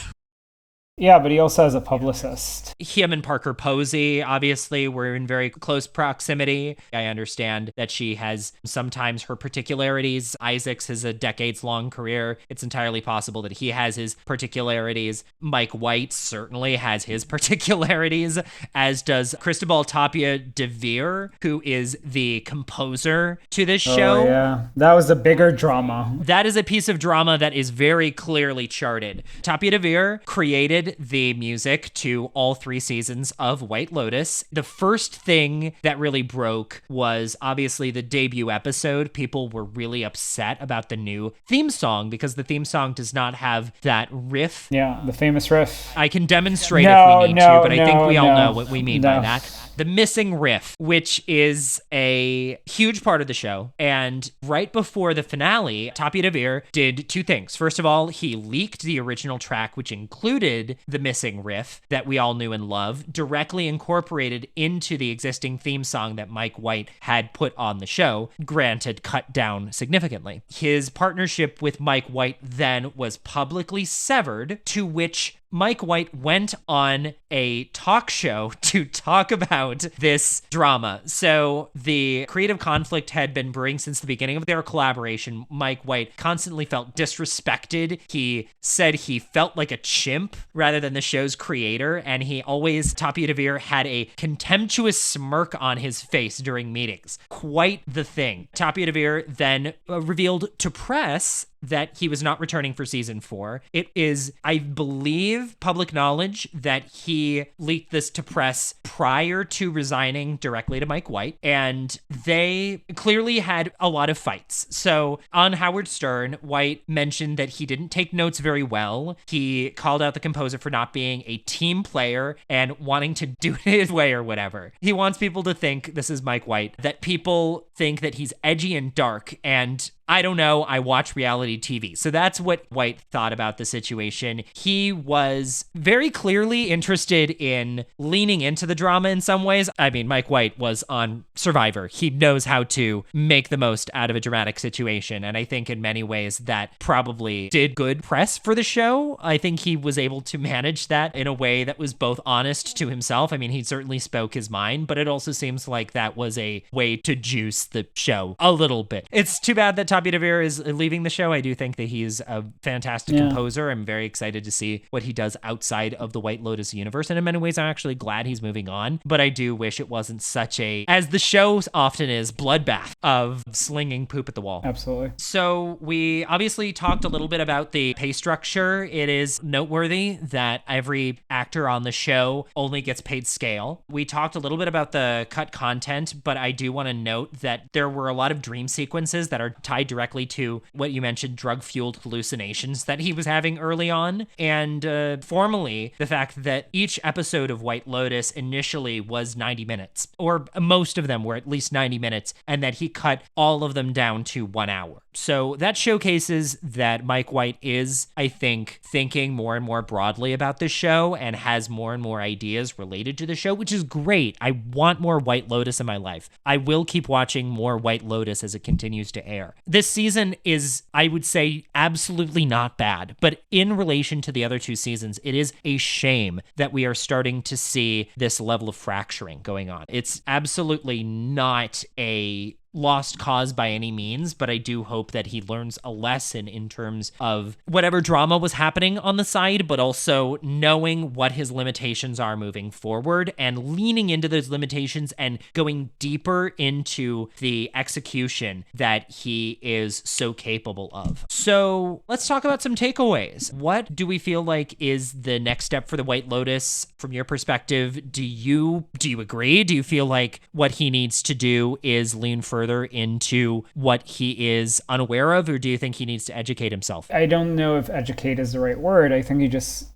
Yeah, but he also has a publicist. Him and Parker Posey, obviously, were in very close proximity. I understand that she has sometimes her particularities. Isaacs has a decades-long career. It's entirely possible that he has his particularities. Mike White certainly has his particularities, as does Cristobal Tapia de Veer, who is the composer to this show. Oh, yeah. That was a bigger drama. That is a piece of drama that is very clearly charted. Tapia de Veer created the music to all 3 seasons of White Lotus. The first thing that really broke was obviously the debut episode. People were really upset about the new theme song because the theme song does not have that riff. Yeah, the famous riff. I can demonstrate if we need to, but I think we all know what we mean by that. The missing riff, which is a huge part of the show. And right before the finale, Tapia de Veer did 2 things. First of all, he leaked the original track, which included the missing riff that we all knew and loved, directly incorporated into the existing theme song that Mike White had put on the show, granted cut down significantly. His partnership with Mike White then was publicly severed, to which Mike White went on a talk show to talk about this drama. So the creative conflict had been brewing since the beginning of their collaboration. Mike White constantly felt disrespected. He said he felt like a chimp rather than the show's creator, and he always, Tapia de Veer, had a contemptuous smirk on his face during meetings. Quite the thing. Tapia de Veer then revealed to press that he was not returning for season 4. It is, I believe, public knowledge that he leaked this to press prior to resigning directly to Mike White, and they clearly had a lot of fights. So on Howard Stern, White mentioned that he didn't take notes very well. He called out the composer for not being a team player and wanting to do it his way or whatever. He wants people to think, this is Mike White, that people think that he's edgy and dark, and I don't know, I watch reality TV. So that's what White thought about the situation. He was very clearly interested in leaning into the drama in some ways. I mean, Mike White was on Survivor. He knows how to make the most out of a dramatic situation. And I think in many ways that probably did good press for the show. I think he was able to manage that in a way that was both honest to himself. I mean, he certainly spoke his mind, but it also seems like that was a way to juice the show a little bit. It's too bad that Tapia de Veer is leaving the show. I do think that he's a fantastic composer. I'm very excited to see what he does outside of the White Lotus universe. And in many ways, I'm actually glad he's moving on. But I do wish it wasn't such a, as the show often is, bloodbath of slinging poop at the wall. Absolutely. So we obviously talked a little bit about the pay structure. It is noteworthy that every actor on the show only gets paid scale. We talked a little bit about the cut content, but I do want to note that there were a lot of dream sequences that are tied directly to what you mentioned, drug-fueled hallucinations that he was having early on. And formally, the fact that each episode of White Lotus initially was 90 minutes, or most of them were at least 90 minutes, and that he cut all of them down to 1 hour. So that showcases that Mike White is, I think, thinking more and more broadly about this show and has more and more ideas related to the show, which is great. I want more White Lotus in my life. I will keep watching more White Lotus as it continues to air. This season is, I would say, absolutely not bad, but in relation to the other 2 seasons, it is a shame that we are starting to see this level of fracturing going on. It's absolutely not a lost cause by any means, but I do hope that he learns a lesson in terms of whatever drama was happening on the side, but also knowing what his limitations are moving forward and leaning into those limitations and going deeper into the execution that he is so capable of. So let's talk about some takeaways. What do we feel like is the next step for the White Lotus from your perspective? Do you agree? Do you feel like what he needs to do is lean further into what he is unaware of, or do you think he needs to educate himself? I don't know if educate is the right word. I think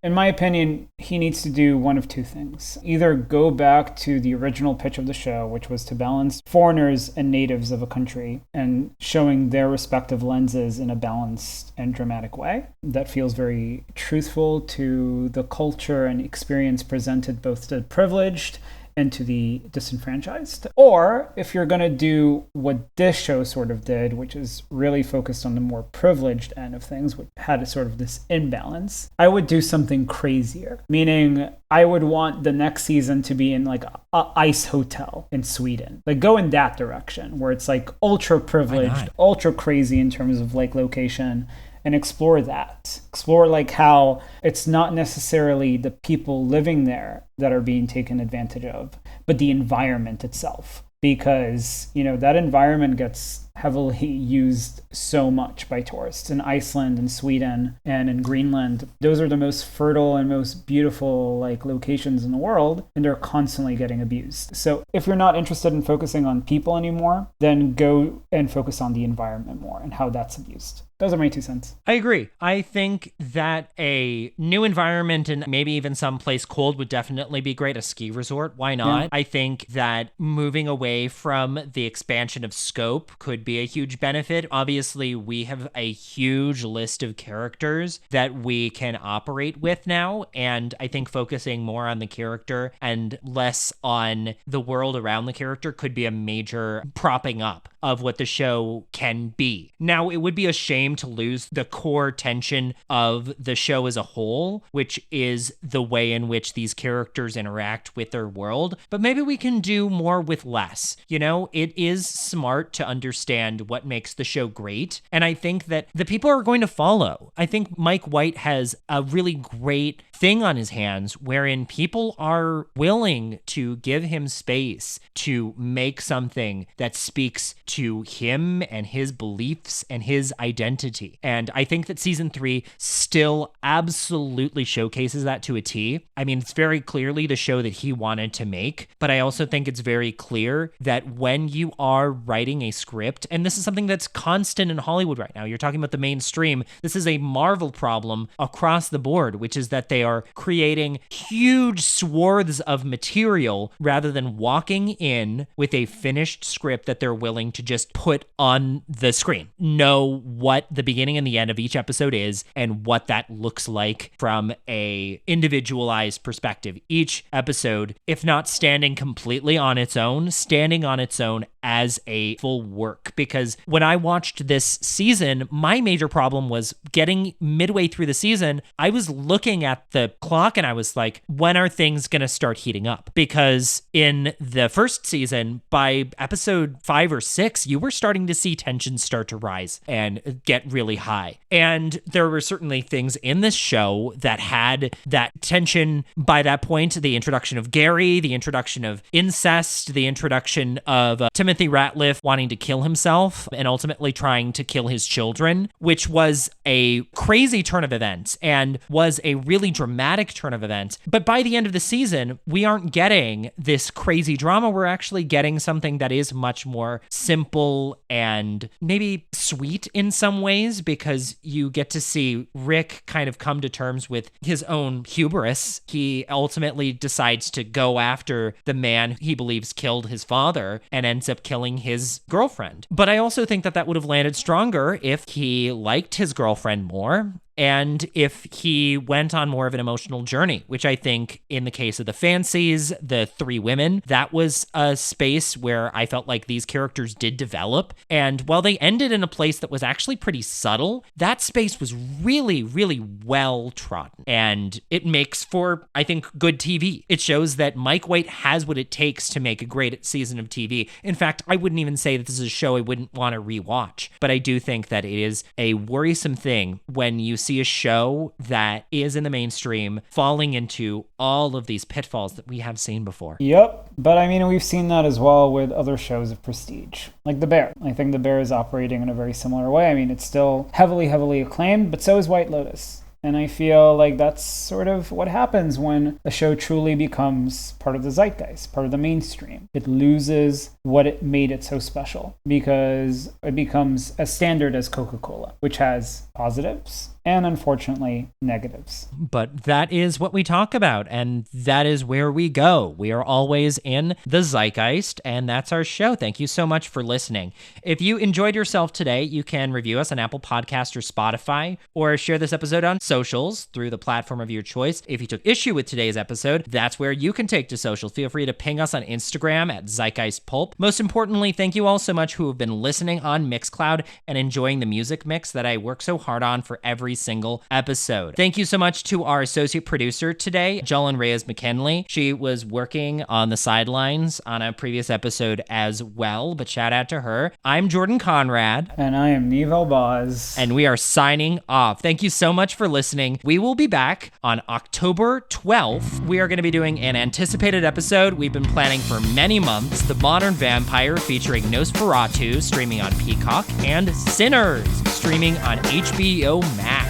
in my opinion, he needs to do one of two things. Either go back to the original pitch of the show, which was to balance foreigners and natives of a country and showing their respective lenses in a balanced and dramatic way that feels very truthful to the culture and experience presented both to the privileged and to the disenfranchised. Or if you're going to do what this show sort of did, which is really focused on the more privileged end of things, which had a sort of this imbalance, I would do something crazier. Meaning I would want the next season to be in like a ice hotel in Sweden. Like go in that direction where it's like ultra privileged, ultra crazy in terms of like location, and explore that. Explore like how it's not necessarily the people living there that are being taken advantage of, but the environment itself. Because, that environment gets heavily used so much by tourists in Iceland and Sweden and in Greenland. Those are the most fertile and most beautiful like locations in the world, and they're constantly getting abused. So if you're not interested in focusing on people anymore, then go and focus on the environment more and how that's abused. Those are my 2 cents. I agree. I think that a new environment and maybe even someplace cold would definitely be great. A ski resort, why not? Yeah. I think that moving away from the expansion of scope could be a huge benefit. Obviously, we have a huge list of characters that we can operate with now, and I think focusing more on the character and less on the world around the character could be a major propping up of what the show can be. Now, it would be a shame to lose the core tension of the show as a whole, which is the way in which these characters interact with their world, but maybe we can do more with less. It is smart to understand what makes the show great, and I think that the people are going to follow. I think Mike White has a really great thing on his hands wherein people are willing to give him space to make something that speaks to him and his beliefs and his identity. And I think that season 3 still absolutely showcases that to a T. I mean, it's very clearly the show that he wanted to make, but I also think it's very clear that when you are writing a script, and this is something that's constant in Hollywood right now, you're talking about the mainstream, this is a Marvel problem across the board, which is that they are creating huge swaths of material rather than walking in with a finished script that they're willing to just put on the screen. Know what the beginning and the end of each episode is and what that looks like from a individualized perspective. Each episode, if not standing completely on its own, standing on its own as a full work. Because when I watched this season, my major problem was getting midway through the season, I was looking at the clock and I was like, when are things going to start heating up? Because in the first season, by episode 5 or 6, you were starting to see tensions start to rise and get really high. And there were certainly things in this show that had that tension by that point. The introduction of Gary, the introduction of incest, the introduction of Timothy Ratliff wanting to kill himself and ultimately trying to kill his children, which was a crazy turn of events and was a really dramatic turn of events. But by the end of the season, we aren't getting this crazy drama. We're actually getting something that is much more simple and maybe sweet in some ways, because you get to see Rick kind of come to terms with his own hubris. He ultimately decides to go after the man he believes killed his father and ends up killing his girlfriend. But I also think that that would have landed stronger if he liked his girlfriend more and if he went on more of an emotional journey, which I think in the case of the Fancies, the three women, that was a space where I felt like these characters did develop. And while they ended in a place that was actually pretty subtle, that space was really, really well trodden. And it makes for, I think, good TV. It shows that Mike White has what it takes to make a great season of TV. In fact, I wouldn't even say that this is a show I wouldn't want to rewatch, but I do think that it is a worrisome thing when you see a show that is in the mainstream falling into all of these pitfalls that we have seen before. Yep, but I mean, we've seen that as well with other shows of prestige, like The Bear. I think The Bear is operating in a very similar way. I mean, it's still heavily acclaimed, but so is White Lotus. And I feel like that's sort of what happens when a show truly becomes part of the zeitgeist, part of the mainstream. It loses what it made it so special because it becomes as standard as Coca-Cola, which has positives and unfortunately negatives. But that is what we talk about, and that is where we go. We are always in the zeitgeist, and that's our show. Thank you so much for listening. If you enjoyed yourself today, you can review us on Apple Podcasts or Spotify, or share this episode on socials through the platform of your choice. If you took issue with today's episode, that's where you can take to social. Feel free to ping us on Instagram at Zeitgeist Pulp. Most importantly, thank you all so much who have been listening on Mixcloud and enjoying the music mix that I work so hard on for every single episode. Thank you so much to our associate producer today, Jolyn Reyes McKinley. She was working on the sidelines on a previous episode as well, but shout out to her. I'm Jordan Conrad. And I am Niv Elbaz. And we are signing off. Thank you so much for listening. We will be back on October 12th. We are going to be doing an anticipated episode we've been planning for many months, The Modern Vampire, featuring Nosferatu, streaming on Peacock, and Sinners, streaming on HBO Max.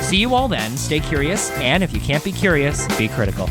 See you all then. Stay curious, and if you can't be curious, be critical.